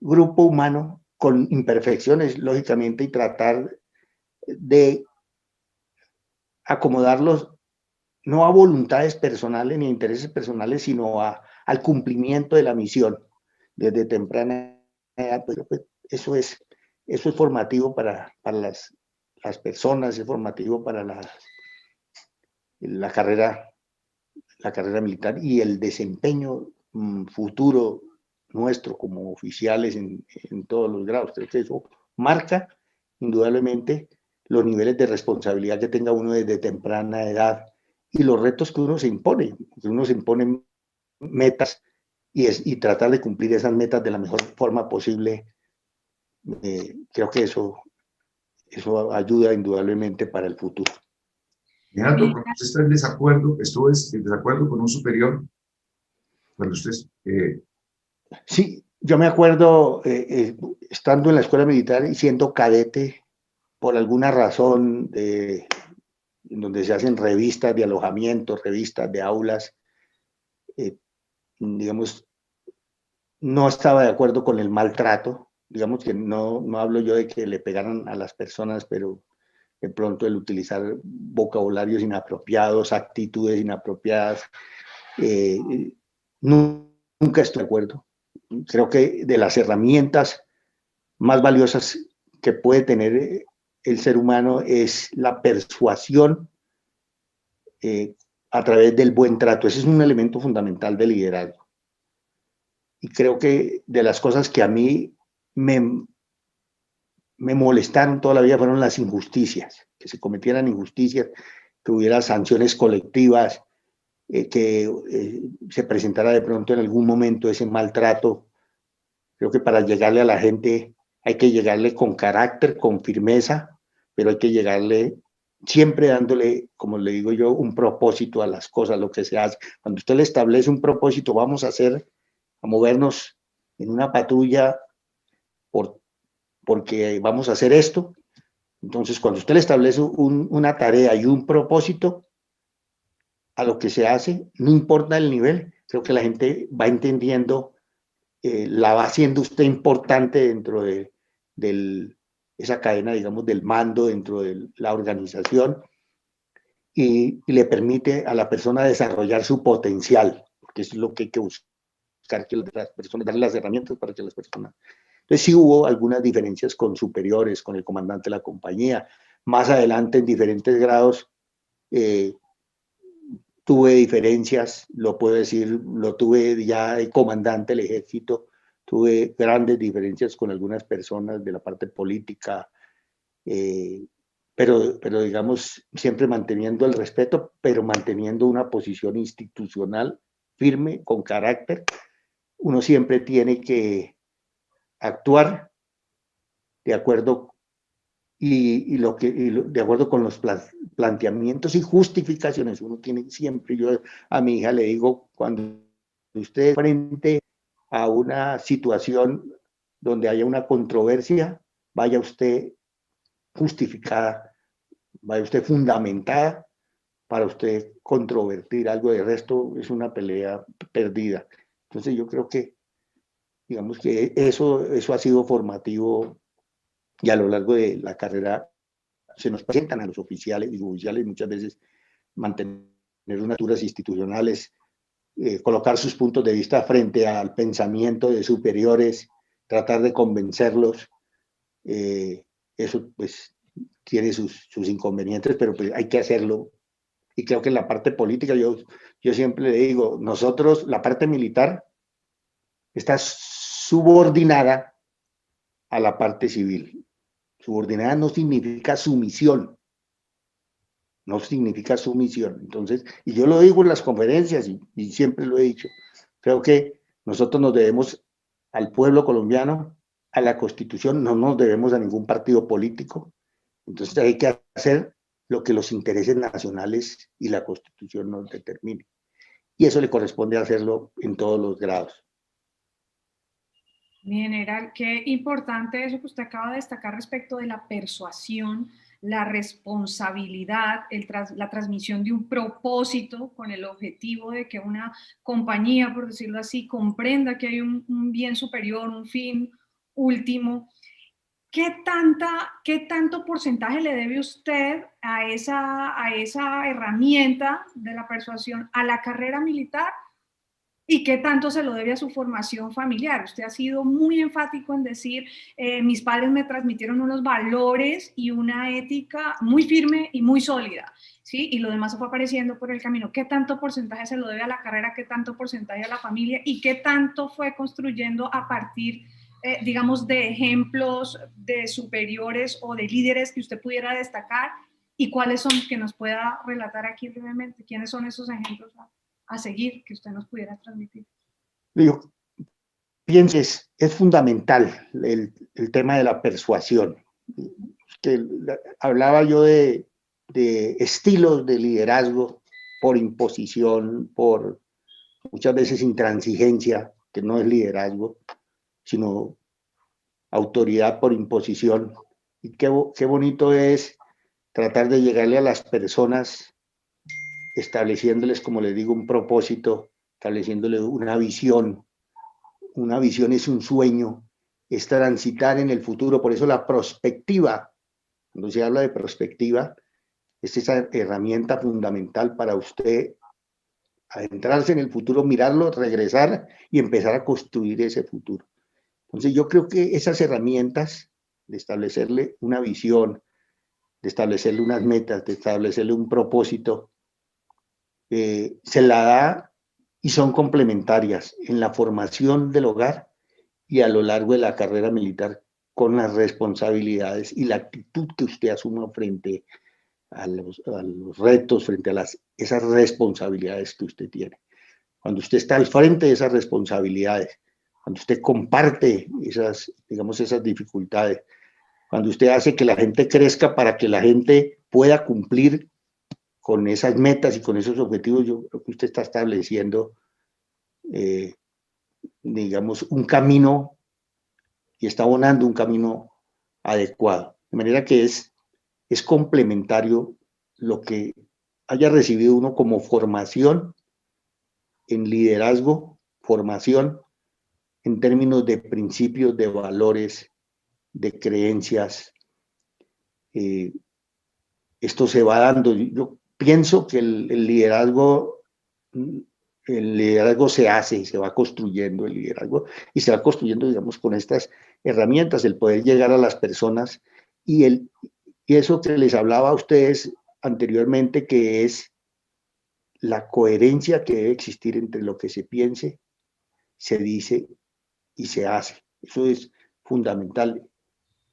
grupo humano con imperfecciones, lógicamente, y tratar de acomodarlos no a voluntades personales ni a intereses personales, sino al cumplimiento de la misión desde temprana edad. Pues, eso es formativo para las personas, es formativo para la carrera militar y el desempeño futuro nuestro como oficiales en todos los grados. Creo que eso marca indudablemente los niveles de responsabilidad que tenga uno desde temprana edad y los retos que uno se impone. Que uno se impone metas y tratar de cumplir esas metas de la mejor forma posible. Creo que eso ayuda indudablemente para el futuro. Leonardo, cuando usted está en desacuerdo, estuvo en desacuerdo con un superior, cuando usted... Sí, yo me acuerdo estando en la escuela militar y siendo cadete, por alguna razón, en donde se hacen revistas de alojamiento, revistas de aulas, digamos, no estaba de acuerdo con el maltrato, digamos que no hablo yo de que le pegaran a las personas, pero de pronto el utilizar vocabularios inapropiados, actitudes inapropiadas, nunca estoy de acuerdo. Creo que de las herramientas más valiosas que puede tener el ser humano es la persuasión a través del buen trato. Ese es un elemento fundamental del liderazgo. Y creo que de las cosas que a mí me molestaron toda la vida fueron las injusticias, que se cometieran injusticias, que hubiera sanciones colectivas, que se presentara de pronto en algún momento ese maltrato. Creo que para llegarle a la gente hay que llegarle con carácter, con firmeza, pero hay que llegarle siempre dándole, como le digo yo, un propósito a las cosas, lo que se hace. Cuando usted le establece un propósito, vamos a movernos en una patrulla porque vamos a hacer esto. Entonces, cuando usted le establece una tarea y un propósito a lo que se hace, no importa el nivel, creo que la gente va entendiendo, la va haciendo usted importante dentro de esa cadena, digamos, del mando, dentro de la organización, y le permite a la persona desarrollar su potencial, porque eso es lo que hay que buscar, que las personas, darle las herramientas para que las personas... Entonces sí hubo algunas diferencias con superiores, con el comandante de la compañía. Más adelante, en diferentes grados, tuve diferencias, lo puedo decir, lo tuve ya de comandante del ejército, tuve grandes diferencias con algunas personas de la parte política, pero digamos, siempre manteniendo el respeto, pero manteniendo una posición institucional firme, con carácter. Uno siempre tiene que actuar de acuerdo de acuerdo con los planteamientos y justificaciones. Uno tiene siempre, yo a mi hija le digo, cuando usted frente a una situación donde haya una controversia, vaya usted justificada, vaya usted fundamentada para usted controvertir algo. De resto es una pelea perdida. Entonces yo creo que, digamos que eso ha sido formativo, y a lo largo de la carrera se nos presentan a los oficiales y oficiales muchas veces mantener unas alturas institucionales, colocar sus puntos de vista frente al pensamiento de superiores, tratar de convencerlos. Eso pues tiene sus inconvenientes, pero pues hay que hacerlo. Y creo que en la parte política, yo siempre le digo, nosotros, la parte militar, está subordinada a la parte civil. Subordinada no significa sumisión, no significa sumisión. Entonces, y yo lo digo en las conferencias y siempre lo he dicho, creo que nosotros nos debemos al pueblo colombiano, a la Constitución, no nos debemos a ningún partido político. Entonces hay que hacer lo que los intereses nacionales y la Constitución nos determinen. Y eso le corresponde hacerlo en todos los grados. Mi general, qué importante eso que usted acaba de destacar respecto de la persuasión la responsabilidad, la transmisión de un propósito con el objetivo de que una compañía, por decirlo así, comprenda que hay un bien superior, un fin último. ¿Qué tanto porcentaje le debe usted a esa herramienta de la persuasión a la carrera militar? ¿Y qué tanto se lo debe a su formación familiar? Usted ha sido muy enfático en decir, mis padres me transmitieron unos valores y una ética muy firme y muy sólida, ¿sí? Y lo demás se fue apareciendo por el camino. ¿Qué tanto porcentaje se lo debe a la carrera? ¿Qué tanto porcentaje a la familia? ¿Y qué tanto fue construyendo a partir, digamos, de ejemplos de superiores o de líderes que usted pudiera destacar? ¿Y cuáles son, que nos pueda relatar aquí brevemente? ¿Quiénes son esos ejemplos a seguir que usted nos pudiera transmitir? Yo pienso es fundamental el tema de la persuasión. Que hablaba yo de estilos de liderazgo por imposición, por muchas veces intransigencia, que no es liderazgo, sino autoridad por imposición. Y qué bonito es tratar de llegarle a las personas estableciéndoles, como les digo, un propósito, estableciéndoles una visión. Una visión es un sueño, es transitar en el futuro. Por eso la prospectiva, cuando se habla de prospectiva, es esa herramienta fundamental para usted adentrarse en el futuro, mirarlo, regresar y empezar a construir ese futuro. Entonces yo creo que esas herramientas de establecerle una visión, de establecerle unas metas, de establecerle un propósito, se la da y son complementarias en la formación del hogar y a lo largo de la carrera militar, con las responsabilidades y la actitud que usted asuma frente a los retos, frente a esas responsabilidades que usted tiene. Cuando usted está al frente de esas responsabilidades, cuando usted comparte esas, digamos, esas dificultades, cuando usted hace que la gente crezca para que la gente pueda cumplir con esas metas y con esos objetivos, yo creo que usted está estableciendo, digamos, un camino y está abonando un camino adecuado. De manera que es complementario lo que haya recibido uno como formación en liderazgo, formación en términos de principios, de valores, de creencias. Esto se va dando. Yo pienso que el liderazgo se hace y se va construyendo el liderazgo y se va construyendo, digamos, con estas herramientas, el poder llegar a las personas y eso que les hablaba a ustedes anteriormente, que es la coherencia que debe existir entre lo que se piense, se dice y se hace. Eso es fundamental.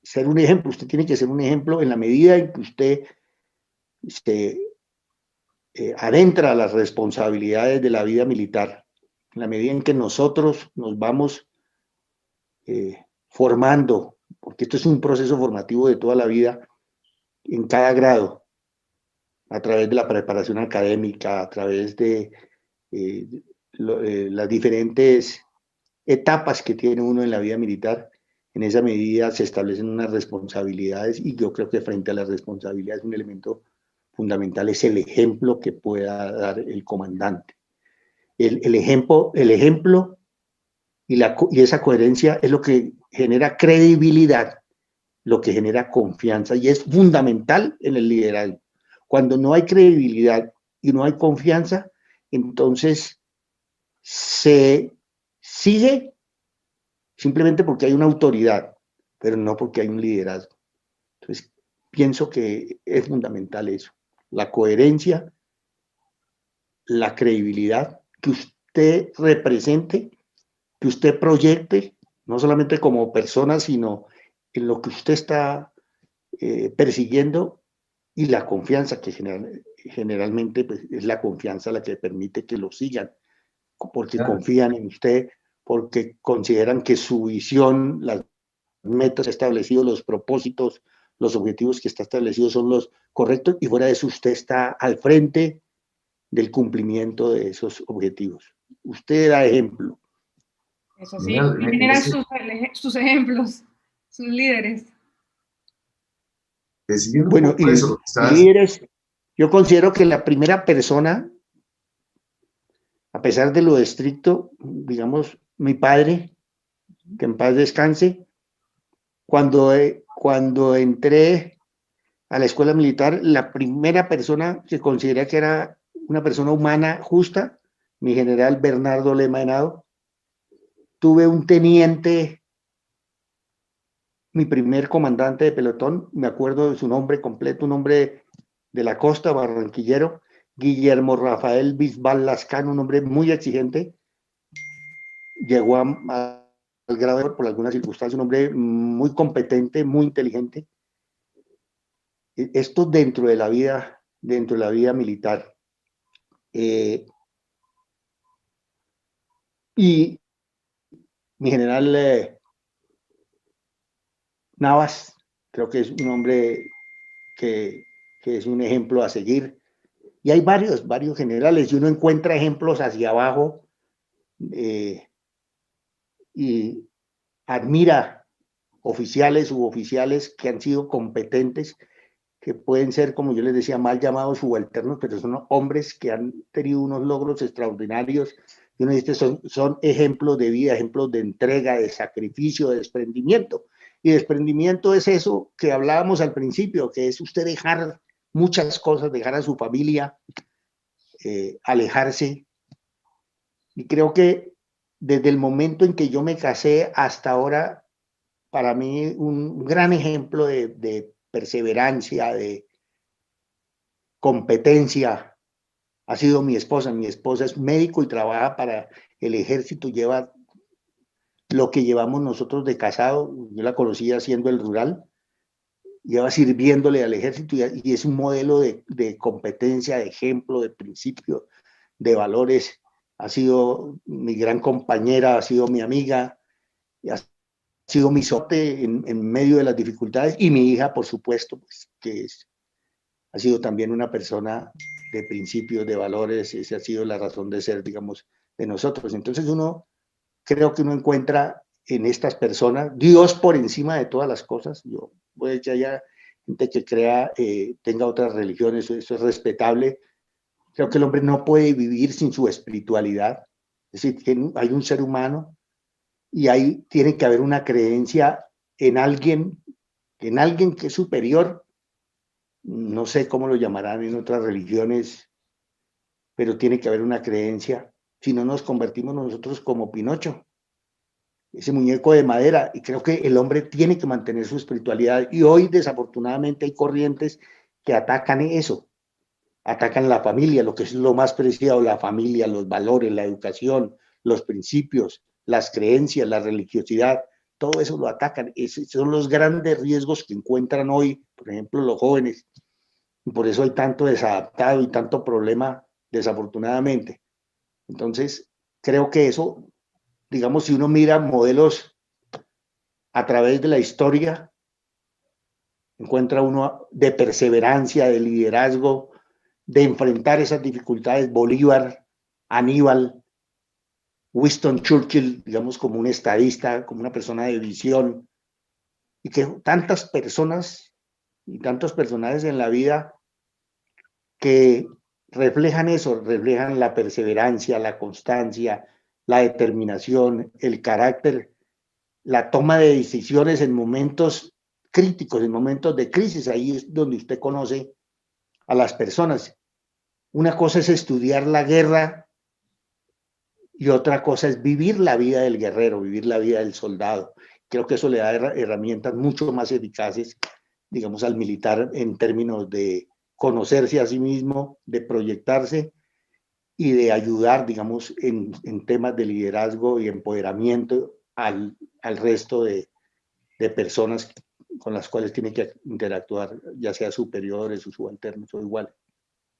Ser un ejemplo, usted tiene que ser un ejemplo en la medida en que usted se adentra a las responsabilidades de la vida militar, en la medida en que nosotros nos vamos formando, porque esto es un proceso formativo de toda la vida, en cada grado, a través de la preparación académica, a través de las diferentes etapas que tiene uno en la vida militar. En esa medida se establecen unas responsabilidades y yo creo que frente a las responsabilidades un elemento fundamental es el ejemplo que pueda dar el comandante. El ejemplo y esa coherencia es lo que genera credibilidad, lo que genera confianza y es fundamental en el liderazgo. Cuando no hay credibilidad y no hay confianza, entonces se sigue simplemente porque hay una autoridad, pero no porque hay un liderazgo. Entonces, pienso que es fundamental eso, la coherencia, la credibilidad, que usted represente, que usted proyecte, no solamente como persona, sino en lo que usted está persiguiendo, y la confianza que generalmente pues, es la confianza la que permite que lo sigan, porque confían en usted, porque consideran que su visión, las metas establecidas, los propósitos, los objetivos que está establecidos son los correctos y fuera de eso usted está al frente del cumplimiento de esos objetivos. Usted da ejemplo. Eso sí, genera sus ejemplos, sus líderes. Siguiendo un Bueno, poco y eso, lo que estás... líderes, yo considero que la primera persona, a pesar de lo estricto, digamos, mi padre, que en paz descanse, cuando entré a la escuela militar, la primera persona que consideré que era una persona humana justa, mi general Bernardo Lema Henao. Tuve un teniente, mi primer comandante de pelotón, me acuerdo de su nombre completo, un hombre de la costa, barranquillero, Guillermo Rafael Bisbal Lascano, un hombre muy exigente, llegó al grado de por algunas circunstancias, un hombre muy competente, muy inteligente. Esto dentro de la vida militar. Y mi general Navas, creo que es un hombre que es un ejemplo a seguir. Y hay varios generales, y uno encuentra ejemplos hacia abajo y admira oficiales, suboficiales que han sido competentes, que pueden ser, como yo les decía, mal llamados subalternos, pero son hombres que han tenido unos logros extraordinarios. Y uno dice, son ejemplos de vida, ejemplos de entrega, de sacrificio, de desprendimiento. Y desprendimiento es eso que hablábamos al principio, que es usted dejar muchas cosas, dejar a su familia, alejarse. Y creo que desde el momento en que yo me casé hasta ahora, para mí un gran ejemplo de perseverancia, de competencia, ha sido mi esposa. Mi esposa es médico y trabaja para el ejército, lleva lo que llevamos nosotros de casado. Yo la conocí haciendo el rural, lleva sirviéndole al ejército y es un modelo de competencia, de ejemplo, de principio, de valores. Ha sido mi gran compañera, ha sido mi amiga, ha sido mi sote en medio de las dificultades, y mi hija, por supuesto, pues, ha sido también una persona de principios, de valores. Esa ha sido la razón de ser, digamos, de nosotros. Entonces creo que uno encuentra en estas personas Dios por encima de todas las cosas. Yo puede que haya gente que crea, tenga otras religiones, eso es respetable. Creo que el hombre no puede vivir sin su espiritualidad. Es decir, que hay un ser humano y ahí tiene que haber una creencia en alguien que es superior. No sé cómo lo llamarán en otras religiones, pero tiene que haber una creencia. Si no, nos convertimos nosotros como Pinocho, ese muñeco de madera. Y creo que el hombre tiene que mantener su espiritualidad. Y hoy, desafortunadamente, hay corrientes que atacan eso, atacan la familia, lo que es lo más preciado, la familia, los valores, la educación, los principios, las creencias, la religiosidad. Todo eso lo atacan. Esos son los grandes riesgos que encuentran hoy, por ejemplo, los jóvenes. Y por eso hay tanto desadaptado y tanto problema, desafortunadamente. Entonces, creo que eso, digamos, si uno mira modelos a través de la historia, encuentra uno de perseverancia, de liderazgo, de enfrentar esas dificultades. Bolívar, Aníbal, Winston Churchill, digamos, como un estadista, como una persona de visión, y que tantas personas y tantos personajes en la vida que reflejan eso, reflejan la perseverancia, la constancia, la determinación, el carácter, la toma de decisiones en momentos críticos, en momentos de crisis. Ahí es donde usted conoce a las personas. Una cosa es estudiar la guerra y otra cosa es vivir la vida del guerrero, vivir la vida del soldado. Creo que eso le da herramientas mucho más eficaces, digamos, al militar en términos de conocerse a sí mismo, de proyectarse y de ayudar, digamos, en temas de liderazgo y empoderamiento al resto de personas con las cuales tiene que interactuar, ya sea superiores o subalternos o iguales.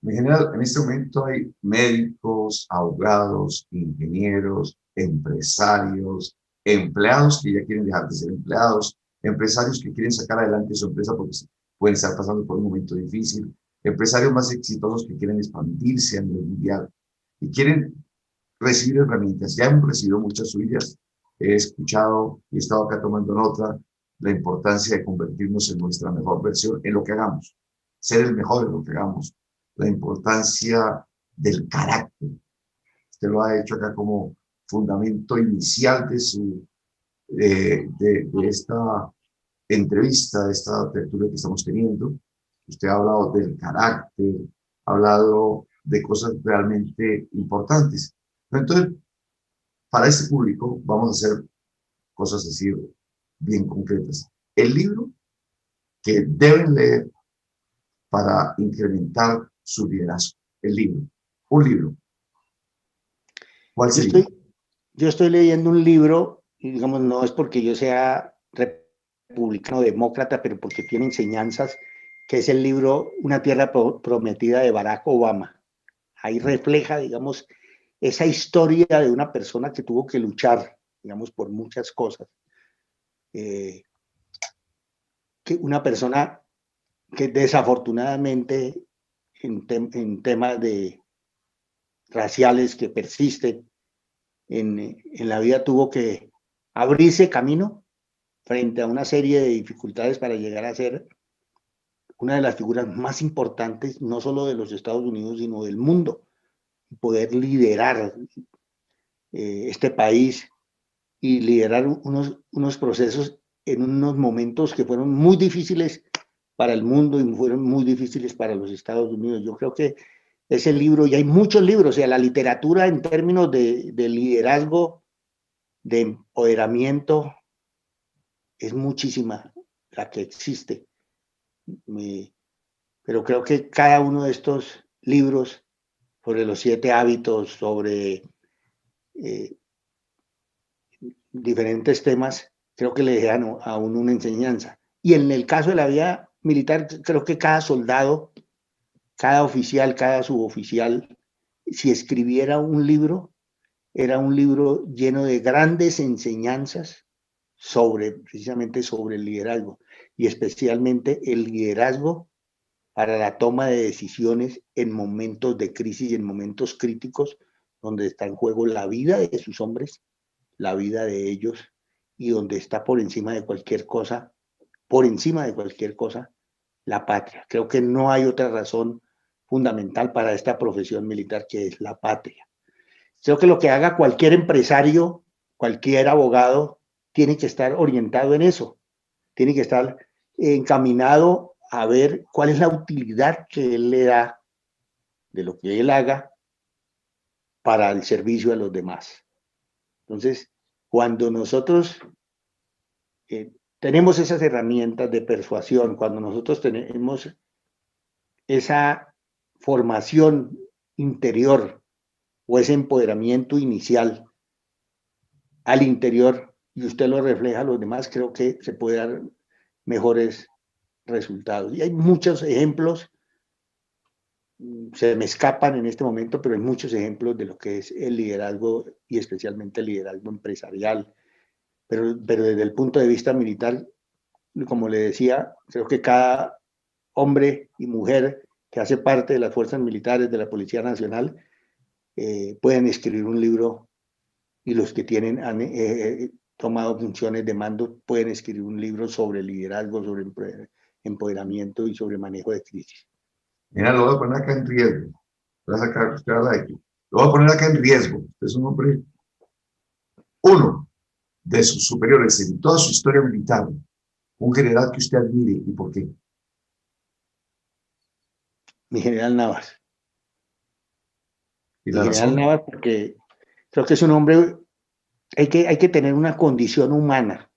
En general, en este momento hay médicos, abogados, ingenieros, empresarios, empleados que ya quieren dejar de ser empleados, empresarios que quieren sacar adelante su empresa porque pueden estar pasando por un momento difícil, empresarios más exitosos que quieren expandirse a nivel mundial y quieren recibir herramientas. Ya hemos recibido muchas suyas, he escuchado y he estado acá tomando nota la importancia de convertirnos en nuestra mejor versión en lo que hagamos, ser el mejor en lo que hagamos, la importancia del carácter. Usted lo ha hecho acá como fundamento inicial de esta entrevista, de esta tertulia que estamos teniendo. Usted ha hablado del carácter, ha hablado de cosas realmente importantes. Entonces, para este público vamos a hacer cosas así bien concretas. El libro que deben leer para incrementar su liderazgo. El libro. Un libro. ¿Cuál sería? Yo estoy leyendo un libro, y digamos, no es porque yo sea republicano o demócrata, pero porque tiene enseñanzas, que es el libro Una tierra prometida de Barack Obama. Ahí refleja, digamos, esa historia de una persona que tuvo que luchar, digamos, por muchas cosas. Que una persona que desafortunadamente en temas raciales que persisten en la vida tuvo que abrirse camino frente a una serie de dificultades para llegar a ser una de las figuras más importantes, no solo de los Estados Unidos, sino del mundo, poder liderar este país y liderar unos procesos en unos momentos que fueron muy difíciles para el mundo y fueron muy difíciles para los Estados Unidos. Yo creo que ese libro, y hay muchos libros, o sea, la literatura en términos de liderazgo, de empoderamiento, es muchísima la que existe. Pero creo que cada uno de estos libros sobre los 7 hábitos, sobre diferentes temas, creo que le dejan a uno una enseñanza. Y en el caso de la vida militar, creo que cada soldado, cada oficial, cada suboficial, si escribiera un libro, era un libro lleno de grandes enseñanzas precisamente sobre el liderazgo, y especialmente el liderazgo para la toma de decisiones en momentos de crisis y en momentos críticos, donde está en juego la vida de sus hombres, la vida de ellos, y donde está por encima de cualquier cosa, la patria. Creo que no hay otra razón fundamental para esta profesión militar que es la patria. Creo que lo que haga cualquier empresario, cualquier abogado, tiene que estar orientado en eso, tiene que estar encaminado a ver cuál es la utilidad que él le da de lo que él haga para el servicio a los demás. Entonces, cuando nosotros tenemos esas herramientas de persuasión, cuando nosotros tenemos esa formación interior o ese empoderamiento inicial al interior y usted lo refleja a los demás, creo que se puede dar mejores resultados. Y hay muchos ejemplos, se me escapan en este momento, pero hay muchos ejemplos de lo que es el liderazgo y especialmente el liderazgo empresarial. Pero desde el punto de vista militar, como le decía, creo que cada hombre y mujer que hace parte de las fuerzas militares, de la Policía Nacional, pueden escribir un libro, y los que han tomado funciones de mando pueden escribir un libro sobre liderazgo, sobre empoderamiento y sobre manejo de crisis. Mira, lo voy a poner acá en riesgo. Voy a sacar, usted habla de aquí. Lo voy a poner acá en riesgo. Usted es un hombre, uno de sus superiores en toda su historia militar, un general que usted admire, ¿y por qué? Mi general Navas. ¿Y Mi la general razón? Navas, porque creo que es un hombre, hay que tener una condición humana,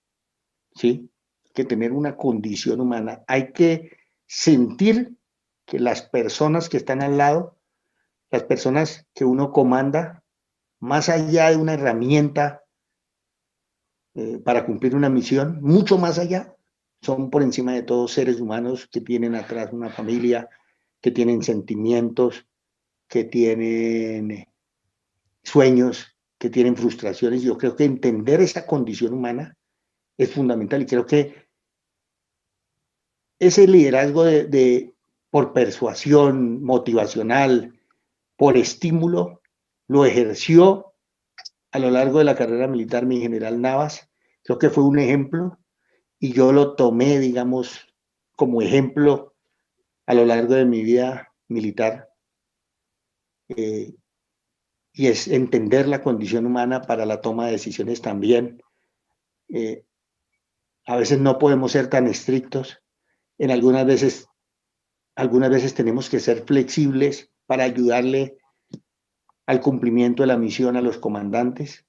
¿sí? Hay que tener una condición humana. Hay que sentir que las personas que están al lado, las personas que uno comanda, más allá de una herramienta para cumplir una misión, mucho más allá, son por encima de todos seres humanos que tienen atrás una familia, que tienen sentimientos, que tienen sueños, que tienen frustraciones. Yo creo que entender esa condición humana es fundamental, y creo que ese liderazgo por persuasión motivacional, por estímulo, lo ejerció a lo largo de la carrera militar mi general Navas. Creo que fue un ejemplo, y yo lo tomé, digamos, como ejemplo a lo largo de mi vida militar, y es entender la condición humana para la toma de decisiones también. Eh, a veces no podemos ser tan estrictos, en algunas veces tenemos que ser flexibles para ayudarle al cumplimiento de la misión a los comandantes.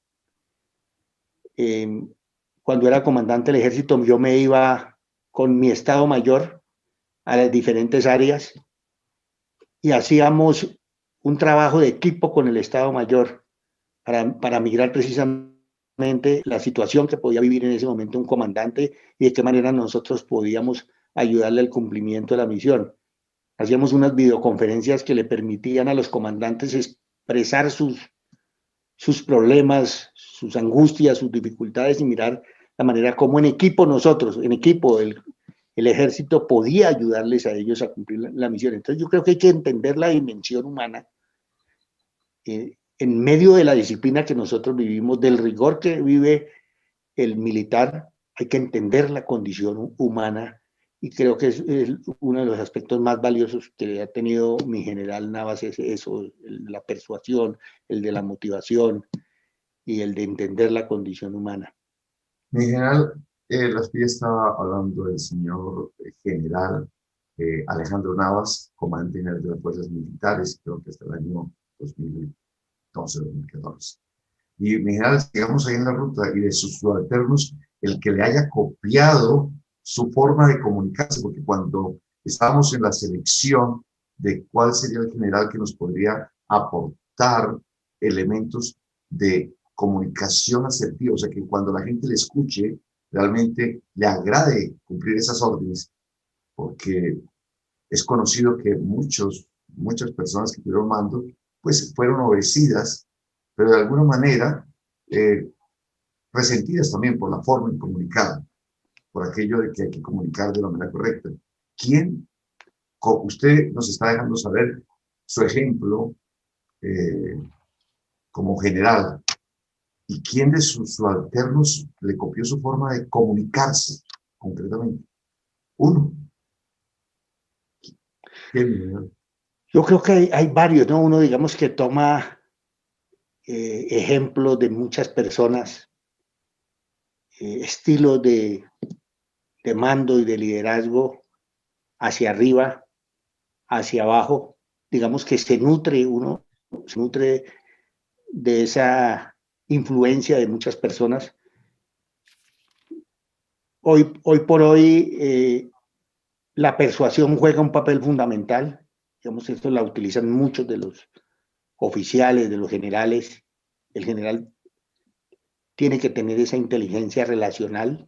Cuando era comandante del ejército, yo me iba con mi estado mayor a las diferentes áreas y hacíamos un trabajo de equipo con el estado mayor para migrar precisamente la situación que podía vivir en ese momento un comandante y de qué manera nosotros podíamos ayudarle al cumplimiento de la misión. Hacíamos unas videoconferencias que le permitían a los comandantes expresar sus problemas, sus angustias, sus dificultades y mirar la manera como en equipo nosotros, en equipo el ejército podía ayudarles a ellos a cumplir la misión. Entonces yo creo que hay que entender la dimensión humana en medio de la disciplina que nosotros vivimos, del rigor que vive el militar, hay que entender la condición humana y creo que es uno de los aspectos más valiosos que ha tenido mi general Navas, es eso, la persuasión, el de la motivación y el de entender la condición humana. Mi general, la que estaba hablando del señor general Alejandro Navas, comandante general de las fuerzas militares, creo que hasta el año 2012-2014. Y mi general, sigamos ahí en la ruta y de sus subalternos, el que le haya copiado su forma de comunicarse, porque cuando estábamos en la selección de cuál sería el general que nos podría aportar elementos de comunicación asertiva, o sea, que cuando la gente le escuche, realmente le agrade cumplir esas órdenes, porque es conocido que muchas personas que tuvieron mando, pues fueron obedecidas, pero de alguna manera resentidas también por la forma en comunicar, por aquello de que hay que comunicar de la manera correcta. ¿Quién, usted nos está dejando saber su ejemplo como general, y quién de sus subalternos le copió su forma de comunicarse concretamente? Uno. ¿Quién? Yo creo que hay varios, ¿no? Uno, digamos, que toma ejemplos de muchas personas, estilos de mando y de liderazgo hacia arriba, hacia abajo, digamos que se nutre de esa influencia de muchas personas. Hoy por hoy, la persuasión juega un papel fundamental, digamos, esto la utilizan muchos de los oficiales, de los generales. El general tiene que tener esa inteligencia relacional.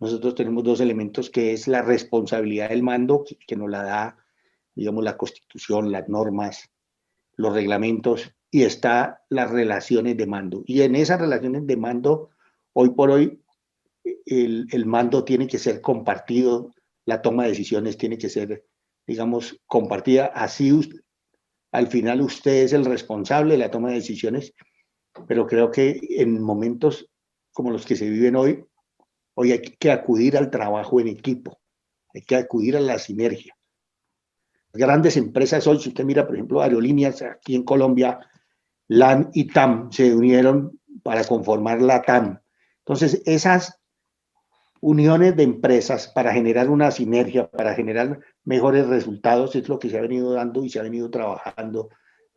Nosotros tenemos dos elementos, que es la responsabilidad del mando, que nos la da, digamos, la Constitución, las normas, los reglamentos, y está las relaciones de mando. Y en esas relaciones de mando, hoy por hoy, el mando tiene que ser compartido, la toma de decisiones tiene que ser, digamos, compartida. Así al final usted es el responsable de la toma de decisiones, pero creo que en momentos como los que se viven hoy hay que acudir al trabajo en equipo, hay que acudir a la sinergia. Grandes empresas hoy, si usted mira, por ejemplo, aerolíneas aquí en Colombia, LAN y TAM se unieron para conformar la TAM. Entonces, esas uniones de empresas para generar una sinergia, para generar mejores resultados, es lo que se ha venido dando y se ha venido trabajando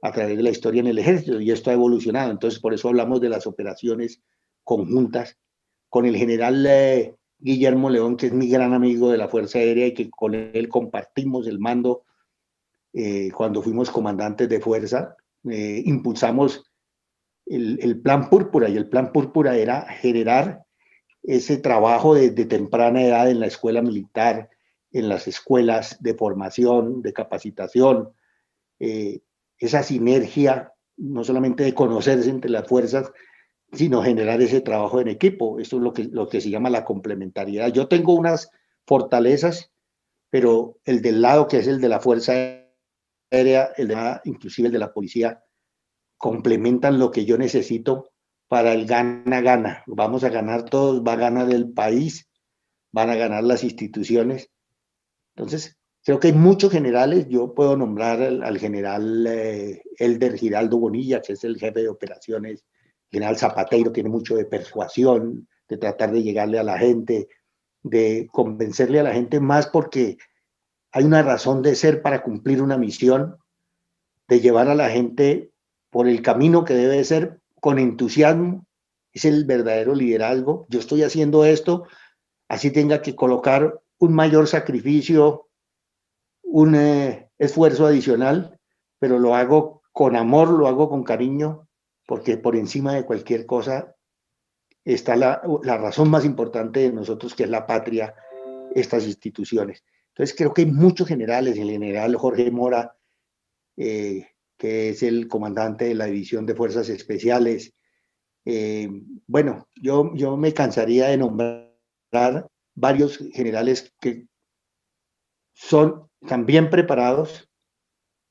a través de la historia en el ejército, y esto ha evolucionado. Entonces, por eso hablamos de las operaciones conjuntas con el general Guillermo León, que es mi gran amigo de la Fuerza Aérea y que con él compartimos el mando cuando fuimos comandantes de fuerza. Impulsamos el Plan Púrpura, y el Plan Púrpura era generar ese trabajo desde temprana edad en la escuela militar, en las escuelas de formación, de capacitación, esa sinergia, no solamente de conocerse entre las fuerzas, sino generar ese trabajo en equipo. Esto es lo que se llama la complementariedad. Yo tengo unas fortalezas, pero el del lado que es el de la Fuerza Aérea, inclusive el de la policía, complementan lo que yo necesito para el gana-gana. Vamos a ganar todos, va a ganar el país, van a ganar las instituciones. Entonces, creo que hay muchos generales. Yo puedo nombrar al general Elder Giraldo Bonilla, que es el jefe de operaciones. El general Zapateiro tiene mucho de persuasión, de tratar de llegarle a la gente, de convencerle a la gente más porque hay una razón de ser para cumplir una misión, de llevar a la gente por el camino que debe ser con entusiasmo. Es el verdadero liderazgo. Yo estoy haciendo esto, así tenga que colocar un mayor sacrificio, un esfuerzo adicional, pero lo hago con amor, lo hago con cariño, porque por encima de cualquier cosa está la razón más importante de nosotros, que es la patria, estas instituciones. Entonces creo que hay muchos generales, el general Jorge Mora, que es el comandante de la División de Fuerzas Especiales. Bueno, yo me cansaría de nombrar varios generales que son también preparados,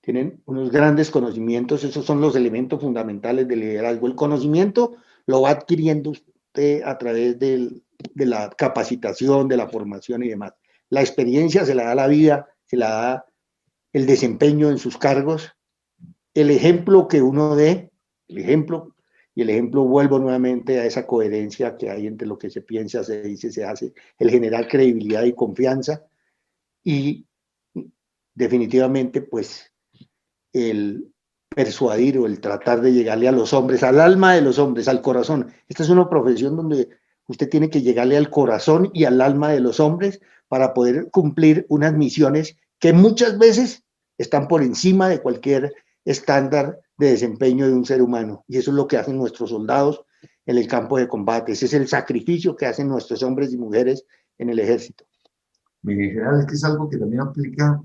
tienen unos grandes conocimientos. Esos son los elementos fundamentales del liderazgo. El conocimiento lo va adquiriendo usted a través de la capacitación, de la formación y demás. La experiencia se la da la vida, se la da el desempeño en sus cargos, el ejemplo que uno dé, el ejemplo, y el ejemplo, vuelvo nuevamente a esa coherencia que hay entre lo que se piensa, se dice, se hace, el generar credibilidad y confianza, y definitivamente pues el persuadir o el tratar de llegarle a los hombres, al alma de los hombres, al corazón. Esta es una profesión donde usted tiene que llegarle al corazón y al alma de los hombres para poder cumplir unas misiones que muchas veces están por encima de cualquier estándar de desempeño de un ser humano. Y eso es lo que hacen nuestros soldados en el campo de combate. Ese es el sacrificio que hacen nuestros hombres y mujeres en el ejército. Mi general, es que es algo que también aplica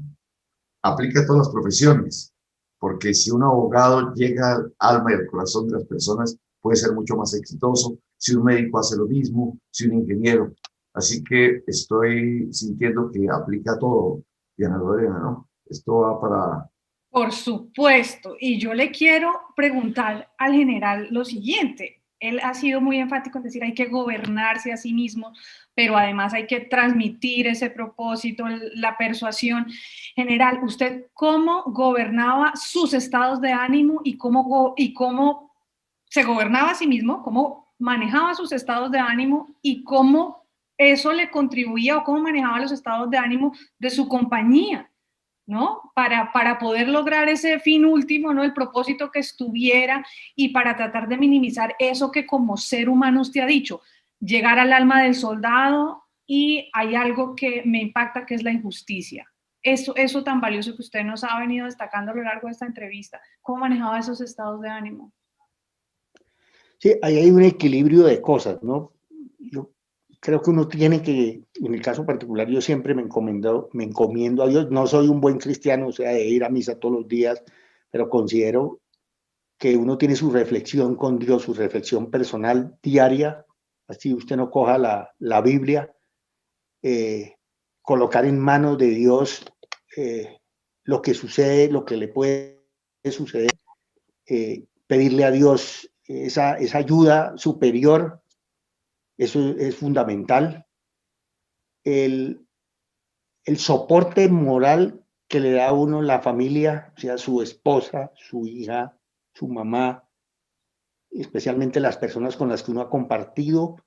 a todas las profesiones, porque si un abogado llega al alma y al corazón de las personas, puede ser mucho más exitoso, si un médico hace lo mismo, si un ingeniero. Así que estoy sintiendo que aplica a todo, Diana Lorena, ¿no? Esto va para... Por supuesto, y yo le quiero preguntar al general lo siguiente. Él ha sido muy enfático en decir hay que gobernarse a sí mismo, pero además hay que transmitir ese propósito, la persuasión. General, ¿usted cómo gobernaba sus estados de ánimo y cómo se gobernaba a sí mismo, cómo manejaba sus estados de ánimo y cómo eso le contribuía o cómo manejaba los estados de ánimo de su compañía? ¿No? Para poder lograr ese fin último, ¿no? El propósito que estuviera y para tratar de minimizar eso que como ser humano usted ha dicho, llegar al alma del soldado. Y hay algo que me impacta, que es la injusticia. Eso tan valioso que usted nos ha venido destacando a lo largo de esta entrevista. ¿Cómo manejaba esos estados de ánimo? Sí, ahí hay un equilibrio de cosas, ¿no? Yo creo que uno tiene que, en el caso particular, yo siempre me encomiendo a Dios. No soy un buen cristiano, o sea, de ir a misa todos los días, pero considero que uno tiene su reflexión con Dios, su reflexión personal diaria. Así usted no coja la Biblia, colocar en manos de Dios lo que sucede, lo que le puede suceder, pedirle a Dios esa ayuda superior. Eso es fundamental. El soporte moral que le da a uno la familia, o sea, su esposa, su hija, su mamá, especialmente las personas con las que uno ha compartido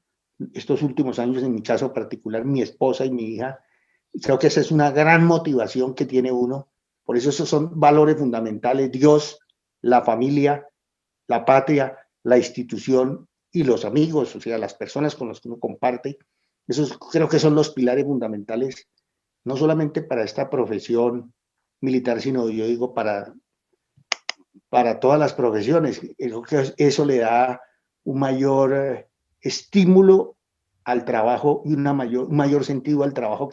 estos últimos años, en mi caso particular, mi esposa y mi hija. Creo que esa es una gran motivación que tiene uno. Por eso esos son valores fundamentales: Dios, la familia, la patria, la institución y los amigos, o sea, las personas con las que uno comparte. Esos creo que son los pilares fundamentales, no solamente para esta profesión militar, sino yo digo para todas las profesiones. Creo que eso le da un mayor estímulo al trabajo y un mayor sentido al trabajo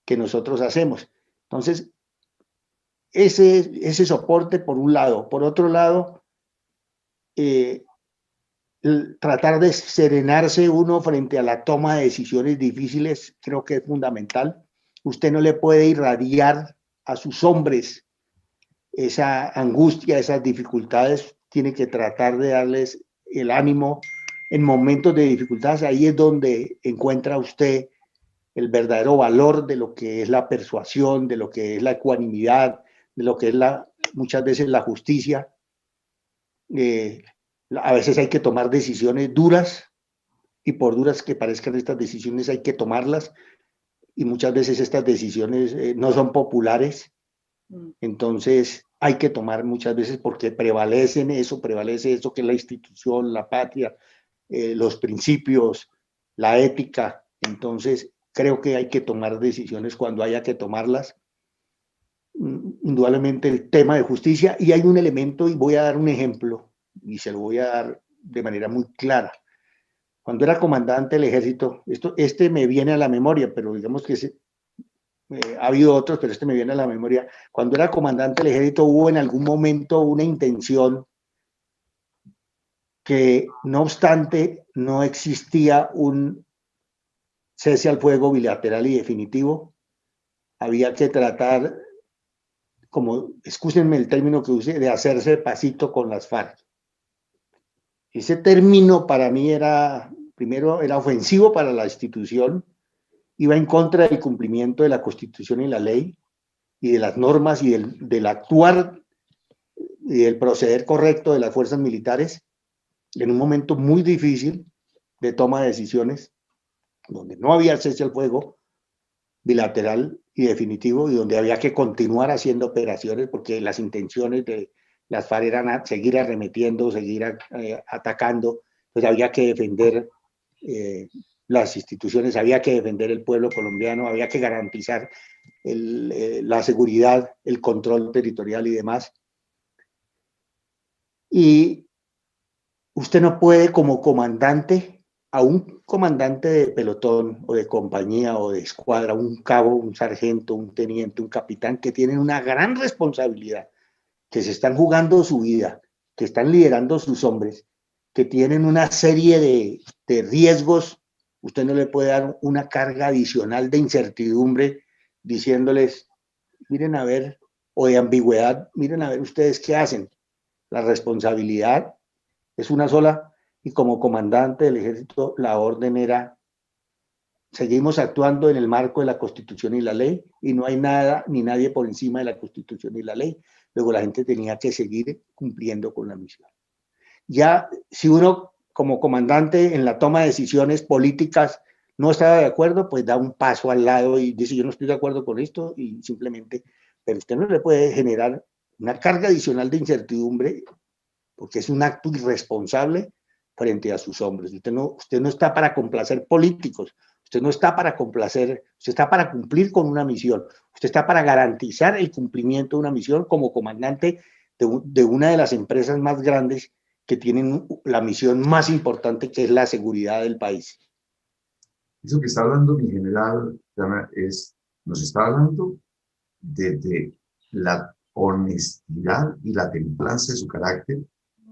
que nosotros hacemos. Entonces, ese soporte por un lado. Por otro lado, tratar de serenarse uno frente a la toma de decisiones difíciles, creo que es fundamental. Usted no le puede irradiar a sus hombres esa angustia, esas dificultades. Tiene que tratar de darles el ánimo en momentos de dificultades. Ahí es donde encuentra usted el verdadero valor de lo que es la persuasión, de lo que es la ecuanimidad, de lo que es muchas veces la justicia. A veces hay que tomar decisiones duras, y por duras que parezcan estas decisiones hay que tomarlas, y muchas veces estas decisiones no son populares. Entonces hay que tomar muchas veces porque prevalece eso que es la institución, la patria, los principios, la ética. Entonces creo que hay que tomar decisiones cuando haya que tomarlas. Indudablemente el tema de justicia, y hay un elemento, y voy a dar un ejemplo, y se lo voy a dar de manera muy clara. Cuando era comandante del ejército, este me viene a la memoria, pero digamos que ha habido otros, pero este me viene a la memoria. Cuando era comandante del ejército hubo en algún momento una intención que, no obstante, no existía un cese al fuego bilateral y definitivo. Había que tratar, como, excúsenme el término que use, de hacerse pasito con las FARC. Ese término para mí primero era ofensivo para la institución, iba en contra del cumplimiento de la Constitución y la ley, y de las normas y del actuar y del proceder correcto de las fuerzas militares, en un momento muy difícil de toma de decisiones, donde no había cese al fuego bilateral y definitivo, y donde había que continuar haciendo operaciones, porque las intenciones de las FARC eran seguir arremetiendo, seguir atacando. Pues había que defender las instituciones, había que defender el pueblo colombiano, había que garantizar la seguridad, el control territorial y demás. Y usted no puede, como comandante, a un comandante de pelotón o de compañía o de escuadra, un cabo, un sargento, un teniente, un capitán, que tienen una gran responsabilidad, que se están jugando su vida, que están liderando sus hombres, que tienen una serie de riesgos. Usted no le puede dar una carga adicional de incertidumbre diciéndoles, miren a ver, o de ambigüedad, miren a ver ustedes qué hacen. La responsabilidad es una sola, y como comandante del ejército la orden era: seguimos actuando en el marco de la Constitución y la ley, y no hay nada ni nadie por encima de la Constitución y la ley. Luego la gente tenía que seguir cumpliendo con la misión. Ya si uno como comandante en la toma de decisiones políticas no estaba de acuerdo, pues da un paso al lado y dice: yo no estoy de acuerdo con esto, y simplemente, pero usted no le puede generar una carga adicional de incertidumbre, porque es un acto irresponsable frente a sus hombres. Usted no está para complacer políticos, usted no está para complacer, usted está para cumplir con una misión, usted está para garantizar el cumplimiento de una misión como comandante de una de las empresas más grandes que tienen la misión más importante, que es la seguridad del país. Eso que está hablando mi general nos está hablando de la honestidad y la templanza de su carácter,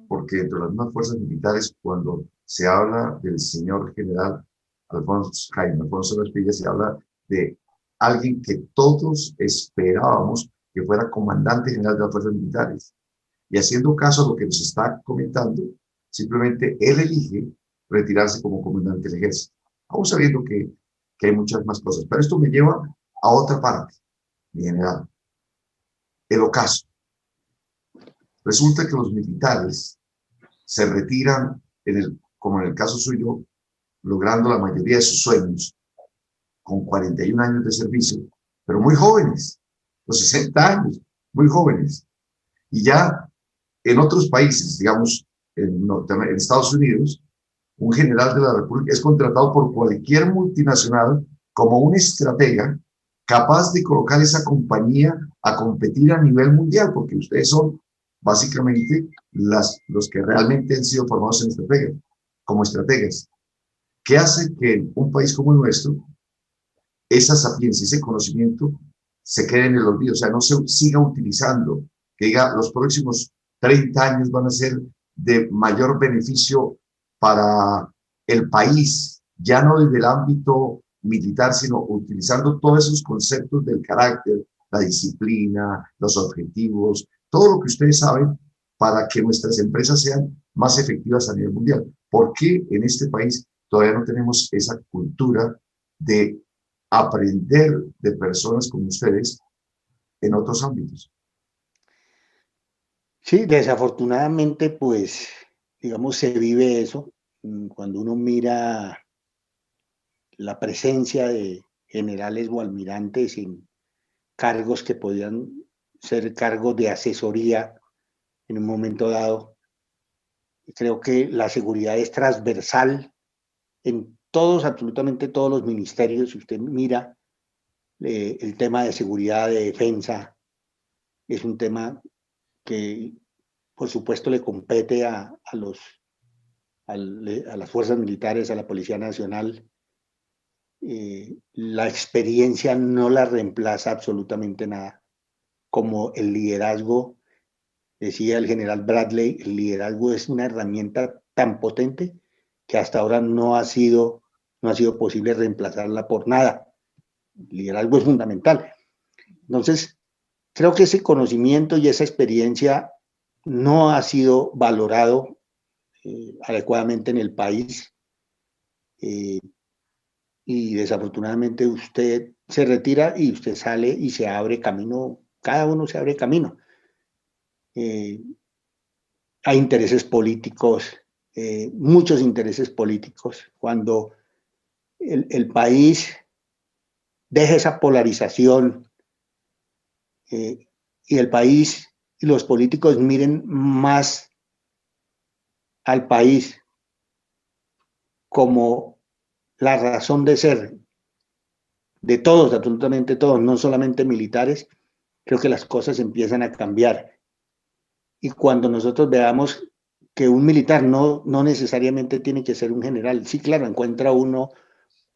porque dentro de las mismas fuerzas militares, cuando se habla del señor general Jaime Alfonso Villa, se habla de alguien que todos esperábamos que fuera comandante general de las fuerzas militares. Y haciendo caso a lo que nos está comentando, simplemente él elige retirarse como comandante del ejército, aún sabiendo que hay muchas más cosas. Pero esto me lleva a otra parte, mi general, el ocaso. Resulta que los militares se retiran, como en el caso suyo, logrando la mayoría de sus sueños, con 41 años de servicio, pero muy jóvenes, los 60 años, muy jóvenes. Y ya en otros países, digamos, en Estados Unidos, un general de la República es contratado por cualquier multinacional como un estratega capaz de colocar esa compañía a competir a nivel mundial, porque ustedes son básicamente los que realmente han sido formados como estrategas. ¿Qué hace que en un país como el nuestro esa sapiencia, ese conocimiento se quede en el olvido? O sea, no se siga utilizando, que diga los próximos 30 años van a ser de mayor beneficio para el país, ya no desde el ámbito militar, sino utilizando todos esos conceptos del carácter, la disciplina, los objetivos, todo lo que ustedes saben para que nuestras empresas sean más efectivas a nivel mundial. ¿Por qué en este país todavía no tenemos esa cultura de aprender de personas como ustedes en otros ámbitos? Sí, desafortunadamente, pues, digamos, se vive eso. Cuando uno mira la presencia de generales o almirantes en cargos que podían ser cargos de asesoría en un momento dado, creo que la seguridad es transversal en todos, absolutamente todos los ministerios. Si usted mira el tema de seguridad, de defensa, es un tema que, por supuesto, le compete a las fuerzas militares, a la Policía Nacional. La experiencia no la reemplaza absolutamente nada. Como el liderazgo, decía el general Bradley, el liderazgo es una herramienta tan potente que hasta ahora no ha sido posible reemplazarla por nada. El liderazgo es fundamental. Entonces, creo que ese conocimiento y esa experiencia no ha sido valorado adecuadamente en el país, y desafortunadamente usted se retira y usted sale y se abre camino, cada uno se abre camino. Hay intereses políticos, muchos intereses políticos. Cuando el país deja esa polarización, y el país y los políticos miren más al país como la razón de ser de todos, absolutamente todos, no solamente militares, creo que las cosas empiezan a cambiar. Y cuando nosotros veamos que un militar no necesariamente tiene que ser un general, sí, claro, encuentra uno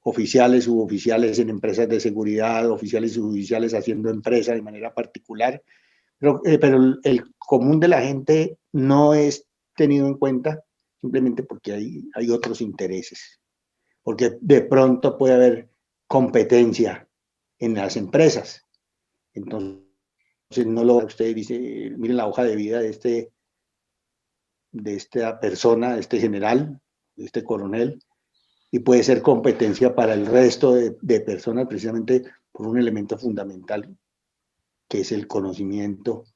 oficiales, suboficiales en empresas de seguridad, oficiales y suboficiales haciendo empresa de manera particular, pero el común de la gente no es tenido en cuenta simplemente porque hay otros intereses, porque de pronto puede haber competencia en las empresas. Entonces no lo usted dice, miren la hoja de vida de esta persona, de este general, de este coronel, y puede ser competencia para el resto de personas precisamente por un elemento fundamental que es el conocimiento,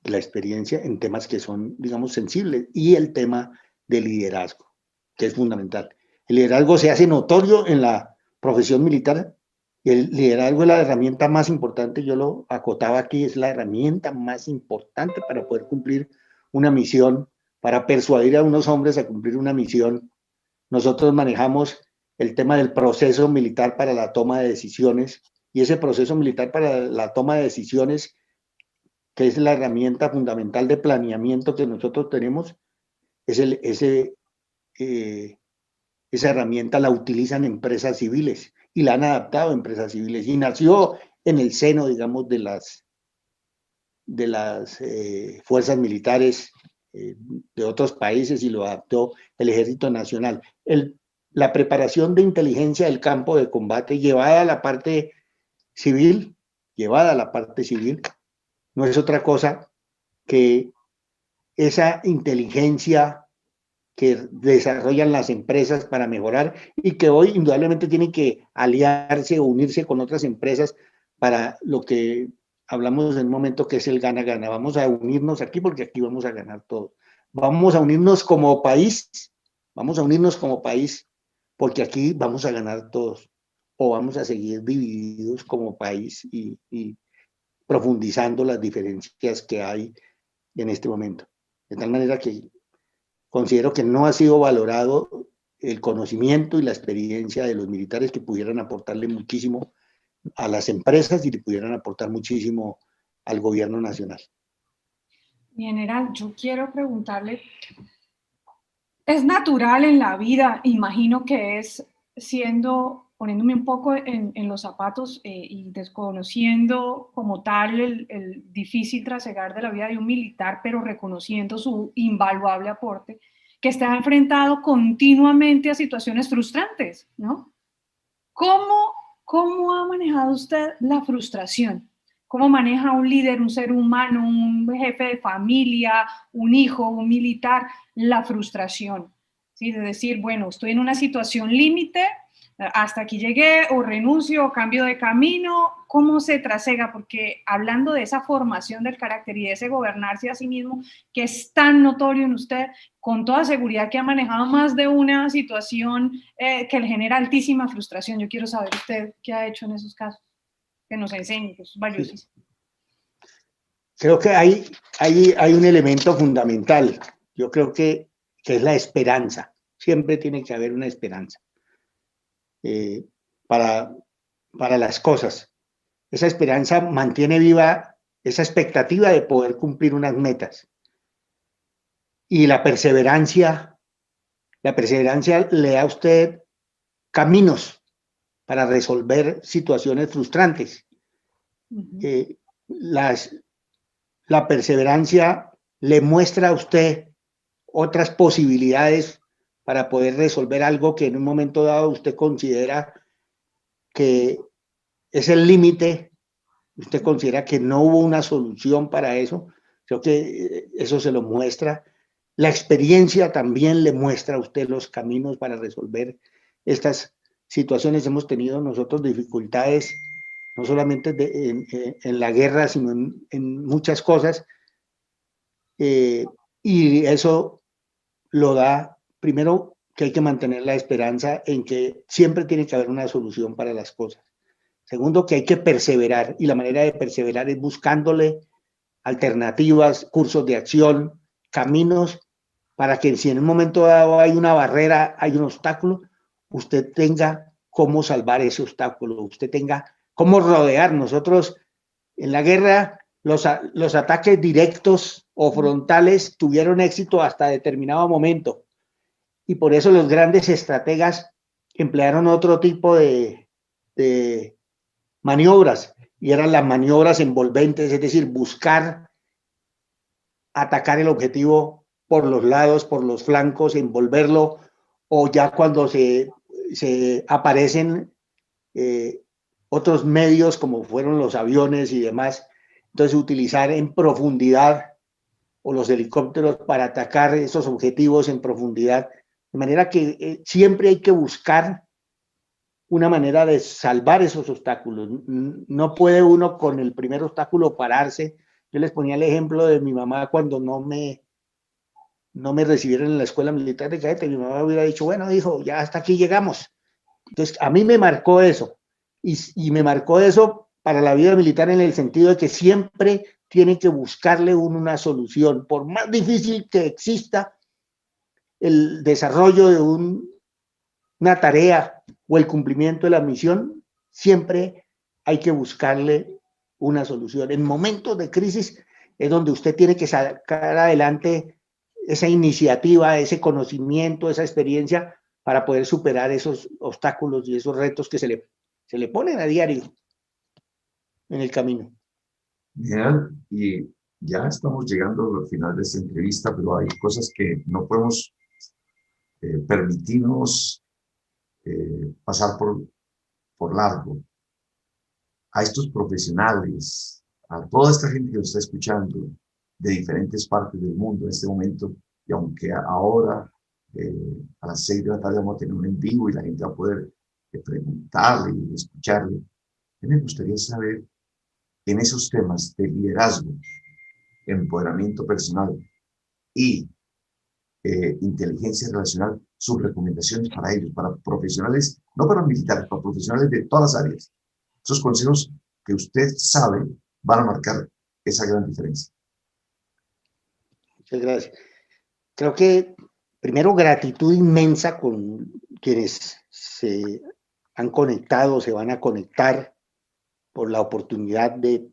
la experiencia en temas que son, digamos, sensibles, y el tema del liderazgo, que es fundamental. El liderazgo se hace notorio en la profesión militar, y el liderazgo es la herramienta más importante, yo lo acotaba aquí, es la herramienta más importante para poder cumplir una misión, para persuadir a unos hombres a cumplir una misión. Nosotros manejamos el tema del proceso militar para la toma de decisiones, y ese proceso militar para la toma de decisiones, que es la herramienta fundamental de planeamiento que nosotros tenemos, esa herramienta la utilizan empresas civiles y la han adaptado a empresas civiles, y nació en el seno, digamos, de las fuerzas militares de otros países, y lo adaptó el Ejército Nacional. La preparación de inteligencia del campo de combate llevada a la parte civil, no es otra cosa que esa inteligencia que desarrollan las empresas para mejorar, y que hoy indudablemente tienen que aliarse o unirse con otras empresas para lo que hablamos en un momento, que es el gana-gana. Vamos a unirnos aquí porque aquí vamos a ganar todo. Vamos a unirnos como país, porque aquí vamos a ganar todos, o vamos a seguir divididos como país y profundizando las diferencias que hay en este momento. De tal manera que considero que no ha sido valorado el conocimiento y la experiencia de los militares, que pudieran aportarle muchísimo a las empresas y le pudieran aportar muchísimo al gobierno nacional. General, yo quiero preguntarle, es natural en la vida, imagino que es poniéndome un poco en los zapatos y desconociendo como tal el difícil trasegar de la vida de un militar, pero reconociendo su invaluable aporte, que está enfrentado continuamente a situaciones frustrantes, ¿no? ¿Cómo ha manejado usted la frustración? ¿Cómo maneja un líder, un ser humano, un jefe de familia, un hijo, un militar, la frustración? ¿Sí? De decir, bueno, estoy en una situación límite, hasta aquí llegué, o renuncio, o cambio de camino. ¿Cómo se trasega? Porque hablando de esa formación del carácter y de ese gobernarse a sí mismo, que es tan notorio en usted, con toda seguridad que ha manejado más de una situación que le genera altísima frustración. Yo quiero saber usted qué ha hecho en esos casos, que nos enseñe, que es valiosísimo. Creo que hay un elemento fundamental. Yo creo que es la esperanza. Siempre tiene que haber una esperanza para las cosas. Esa esperanza mantiene viva esa expectativa de poder cumplir unas metas. Y la perseverancia le da a usted caminos para resolver situaciones frustrantes. La perseverancia le muestra a usted otras posibilidades para poder resolver algo que en un momento dado usted considera que es el límite, usted considera que no hubo una solución para eso. Creo que eso se lo muestra. La experiencia también le muestra a usted los caminos para resolver estas situaciones. Hemos tenido nosotros dificultades, no solamente en la guerra, sino en muchas cosas. Y eso lo da, primero, que hay que mantener la esperanza en que siempre tiene que haber una solución para las cosas. Segundo, que hay que perseverar, y la manera de perseverar es buscándole alternativas, cursos de acción, caminos, para que si en un momento dado hay una barrera, hay un obstáculo, usted tenga cómo salvar ese obstáculo, usted tenga cómo rodear. Nosotros en la guerra, los ataques directos o frontales tuvieron éxito hasta determinado momento, y por eso los grandes estrategas emplearon otro tipo de maniobras, y eran las maniobras envolventes, es decir, buscar atacar el objetivo por los lados, por los flancos, envolverlo, o ya cuando se aparecen otros medios como fueron los aviones y demás, entonces utilizar en profundidad o los helicópteros para atacar esos objetivos en profundidad, de manera que siempre hay que buscar una manera de salvar esos obstáculos. No puede uno con el primer obstáculo pararse. Yo les ponía el ejemplo de mi mamá cuando no me recibieron en la escuela militar de cadete. Mi mamá hubiera dicho, bueno, hijo, ya hasta aquí llegamos. Entonces, a mí me marcó eso. Y me marcó eso para la vida militar en el sentido de que siempre tiene que buscarle una solución. Por más difícil que exista el desarrollo de una tarea o el cumplimiento de la misión, siempre hay que buscarle una solución. En momentos de crisis es donde usted tiene que sacar adelante esa iniciativa, ese conocimiento, esa experiencia para poder superar esos obstáculos y esos retos que se le ponen a diario en el camino. Genial, y ya estamos llegando al final de esta entrevista, pero hay cosas que no podemos permitirnos pasar por largo. A estos profesionales, a toda esta gente que nos está escuchando de diferentes partes del mundo en este momento, y aunque ahora a las 6 de la tarde vamos a tener un en vivo y la gente va a poder preguntarle y escucharle, me gustaría saber en esos temas de liderazgo, empoderamiento personal y inteligencia relacional, sus recomendaciones para ellos, para profesionales, no para militares, para profesionales de todas las áreas. Esos consejos que usted sabe van a marcar esa gran diferencia. Muchas gracias. Creo que primero gratitud inmensa con quienes se han conectado, se van a conectar por la oportunidad de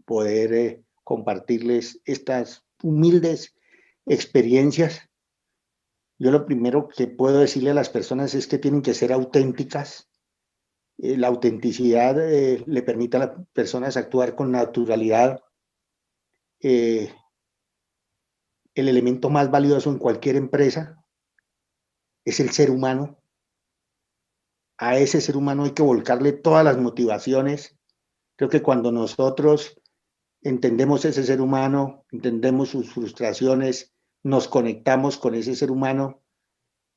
poder compartirles estas humildes experiencias. Yo lo primero que puedo decirle a las personas es que tienen que ser auténticas. La autenticidad le permite a las personas actuar con naturalidad. El elemento más valioso en cualquier empresa es el ser humano. A ese ser humano hay que volcarle todas las motivaciones. Creo que cuando nosotros entendemos ese ser humano, entendemos sus frustraciones, nos conectamos con ese ser humano,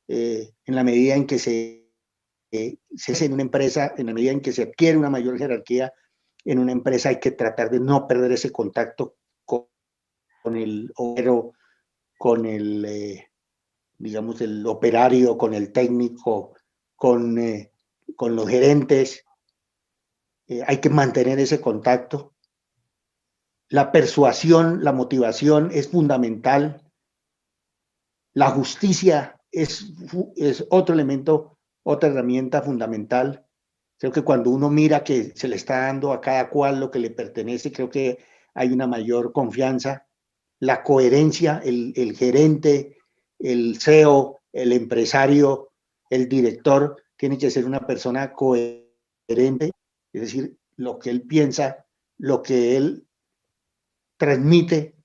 en la medida en que se se hace en una empresa, en la medida en que se adquiere una mayor jerarquía en una empresa, hay que tratar de no perder ese contacto con el obrero, con el, digamos, el operario, con el técnico, con los gerentes. Hay que mantener ese contacto. La persuasión, la motivación es fundamental. La justicia es otro elemento, otra herramienta fundamental. Creo que cuando uno mira que se le está dando a cada cual lo que le pertenece, creo que hay una mayor confianza. La coherencia, el gerente, el CEO, el empresario, el director, tiene que ser una persona coherente, es decir, lo que él piensa, lo que él transmite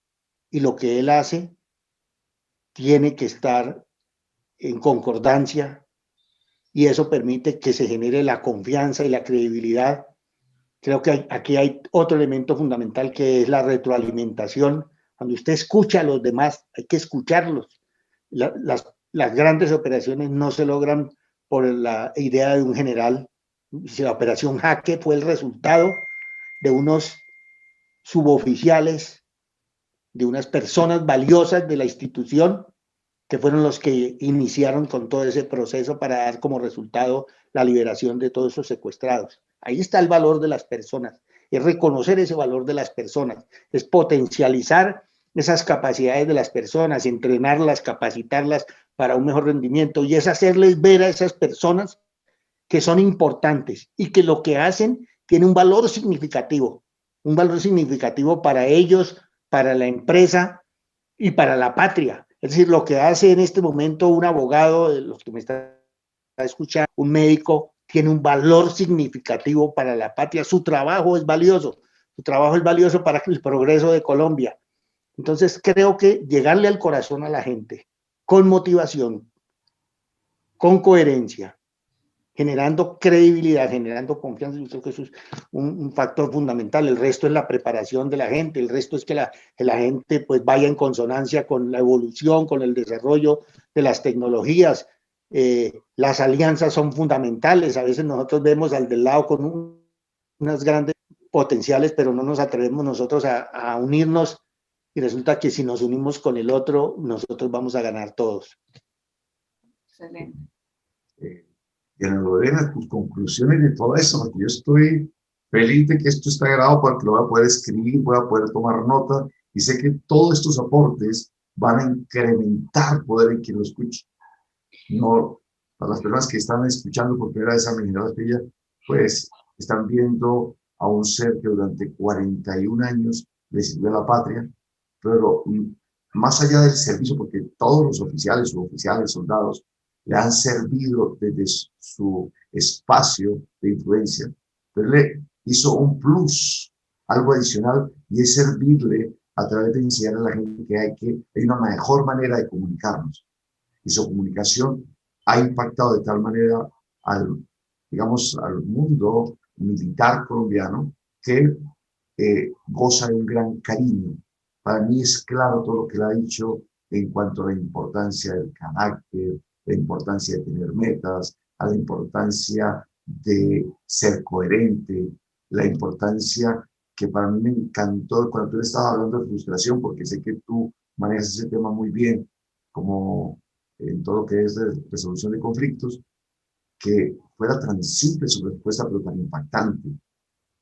y lo que él hace tiene que estar en concordancia, y eso permite que se genere la confianza y la credibilidad. Creo que aquí hay otro elemento fundamental, que es la retroalimentación. Cuando usted escucha a los demás, hay que escucharlos. Las grandes operaciones no se logran por la idea de un general. Si la operación Jaque fue el resultado de unos suboficiales, de unas personas valiosas de la institución, que fueron los que iniciaron con todo ese proceso para dar como resultado la liberación de todos esos secuestrados. Ahí está el valor de las personas, es reconocer ese valor de las personas, es potencializar esas capacidades de las personas, entrenarlas, capacitarlas para un mejor rendimiento, y es hacerles ver a esas personas que son importantes y que lo que hacen tiene un valor significativo para ellos, para la empresa y para la patria. Es decir, lo que hace en este momento un abogado, de los que me están escuchando, un médico, tiene un valor significativo para la patria. Su trabajo es valioso para el progreso de Colombia. Entonces creo que llegarle al corazón a la gente, con motivación, con coherencia, generando credibilidad, generando confianza, yo creo que eso es un factor fundamental. El resto es la preparación de la gente, el resto es que la gente pues vaya en consonancia con la evolución, con el desarrollo de las tecnologías. Las alianzas son fundamentales. A veces nosotros vemos al del lado con unas grandes potenciales, pero no nos atrevemos nosotros a unirnos, y resulta que si nos unimos con el otro, nosotros vamos a ganar todos. Excelente. Diana Lorena, tus conclusiones de todo eso, porque yo estoy feliz de que esto está grabado porque lo voy a poder escribir, voy a poder tomar nota, y sé que todos estos aportes van a incrementar poder en quien lo escuche. No, para las personas que están escuchando por primera vez a mi general Asprilla, pues están viendo a un ser que durante 41 años le sirvió a la patria, pero más allá del servicio, porque todos los oficiales, suboficiales, soldados, le han servido desde su espacio de influencia, pero le hizo un plus, algo adicional, y es servirle a través de enseñar a la gente que hay una mejor manera de comunicarnos. Y su comunicación ha impactado de tal manera digamos, al mundo militar colombiano que goza de un gran cariño. Para mí es claro todo lo que él ha dicho en cuanto a la importancia del carácter, la importancia de tener metas, a la importancia de ser coherente, la importancia que para mí me encantó cuando tú estabas hablando de frustración, porque sé que tú manejas ese tema muy bien, como en todo lo que es de resolución de conflictos, que fuera tan simple su respuesta, pero tan impactante,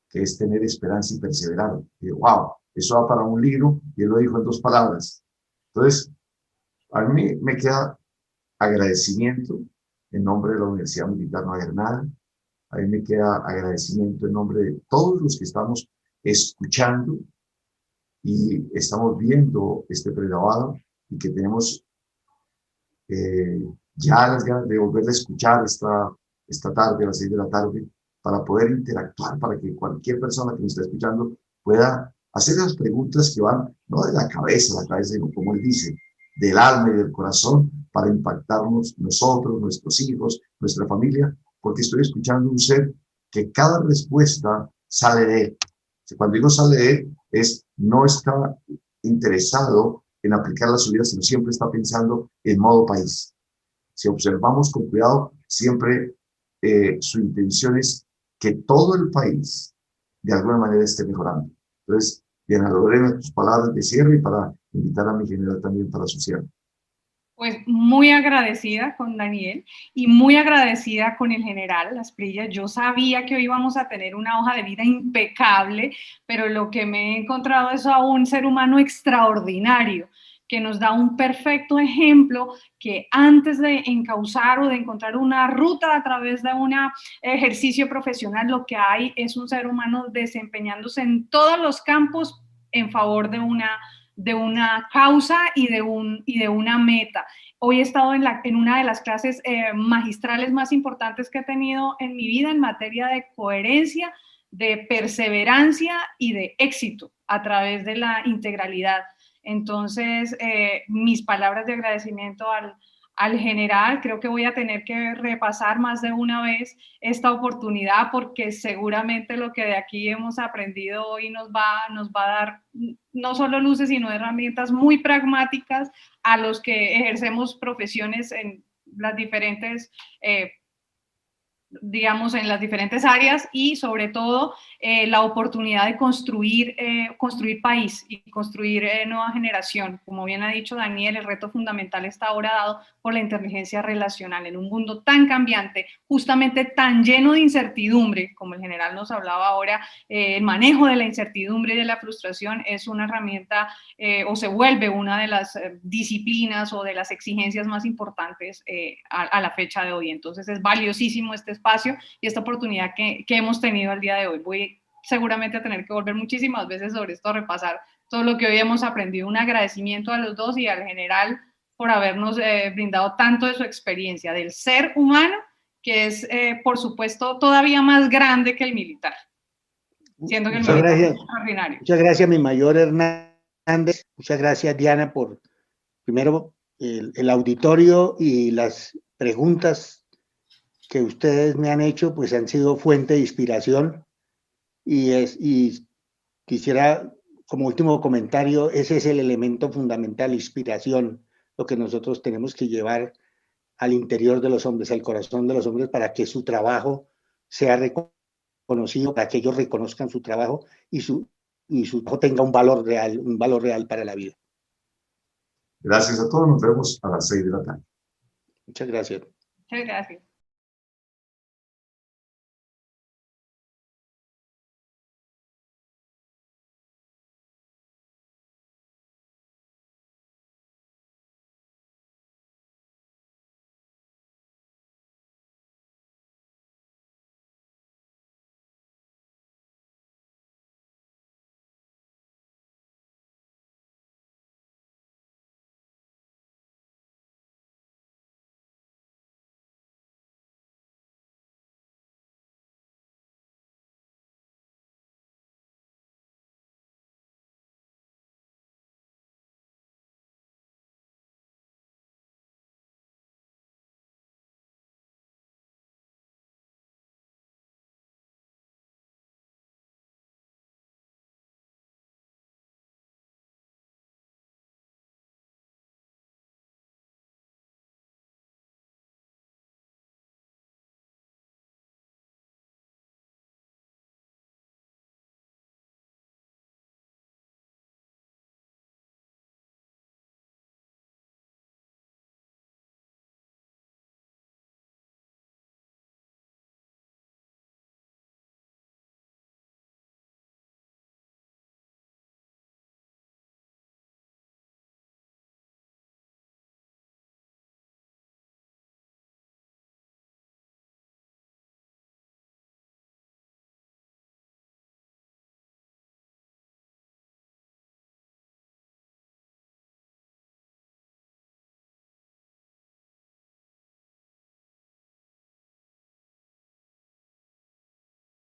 que es tener esperanza y perseverar. Y, wow, eso va para un libro, y él lo dijo en 2 palabras. Entonces, a mí me queda agradecimiento en nombre de la Universidad Militar Nacional. A mí me queda agradecimiento en nombre de todos los que estamos escuchando y estamos viendo este pregrabado, y que tenemos ya las ganas de volver a escuchar esta tarde, a las 6 de la tarde, para poder interactuar, para que cualquier persona que nos esté escuchando pueda hacer las preguntas que van, no de la cabeza, sino como él dice, del alma y del corazón, para impactarnos nosotros, nuestros hijos, nuestra familia, porque estoy escuchando un ser que cada respuesta sale de él. Cuando digo sale de él, no está interesado en aplicar la vida, sino siempre está pensando en modo país. Si observamos con cuidado, siempre su intención es que todo el país de alguna manera esté mejorando. Entonces, Diana Lorena, tus palabras de cierre y para invitar a mi general también para su cierre. Pues muy agradecida con Daniel y muy agradecida con el general Asprilla. Yo sabía que hoy íbamos a tener una hoja de vida impecable, pero lo que me he encontrado es a un ser humano extraordinario que nos da un perfecto ejemplo que antes de encauzar o de encontrar una ruta a través de un ejercicio profesional, lo que hay es un ser humano desempeñándose en todos los campos en favor de una causa y de una meta. Hoy he estado en una de las clases magistrales más importantes que he tenido en mi vida en materia de coherencia, de perseverancia y de éxito a través de la integralidad. Entonces, mis palabras de agradecimiento al general, creo que voy a tener que repasar más de una vez esta oportunidad porque seguramente lo que de aquí hemos aprendido hoy nos va a dar no solo luces, sino herramientas muy pragmáticas a los que ejercemos profesiones en las diferentes digamos, en las diferentes áreas y sobre todo la oportunidad de construir país y construir nueva generación. Como bien ha dicho Daniel, el reto fundamental está ahora dado por la inteligencia relacional en un mundo tan cambiante, justamente tan lleno de incertidumbre, como el general nos hablaba ahora, el manejo de la incertidumbre y de la frustración es una herramienta o se vuelve una de las disciplinas o de las exigencias más importantes a la fecha de hoy. Entonces es valiosísimo este espacio y esta oportunidad que hemos tenido al día de hoy. Voy seguramente a tener que volver muchísimas veces sobre esto a repasar todo lo que hoy hemos aprendido. Un agradecimiento a los dos y al general por habernos brindado tanto de su experiencia del ser humano, que es, por supuesto, todavía más grande que el militar. Siendo que el militar es extraordinario. Muchas gracias, mi mayor Hernández. Muchas gracias, Diana, por primero el auditorio y las preguntas que ustedes me han hecho, pues han sido fuente de inspiración. Y quisiera, como último comentario, ese es el elemento fundamental, inspiración, lo que nosotros tenemos que llevar al interior de los hombres, al corazón de los hombres, para que su trabajo sea reconocido, para que ellos reconozcan su trabajo y su trabajo tenga un valor real para la vida. Gracias a todos, nos vemos a las 6 de la tarde. Muchas gracias. Muchas gracias.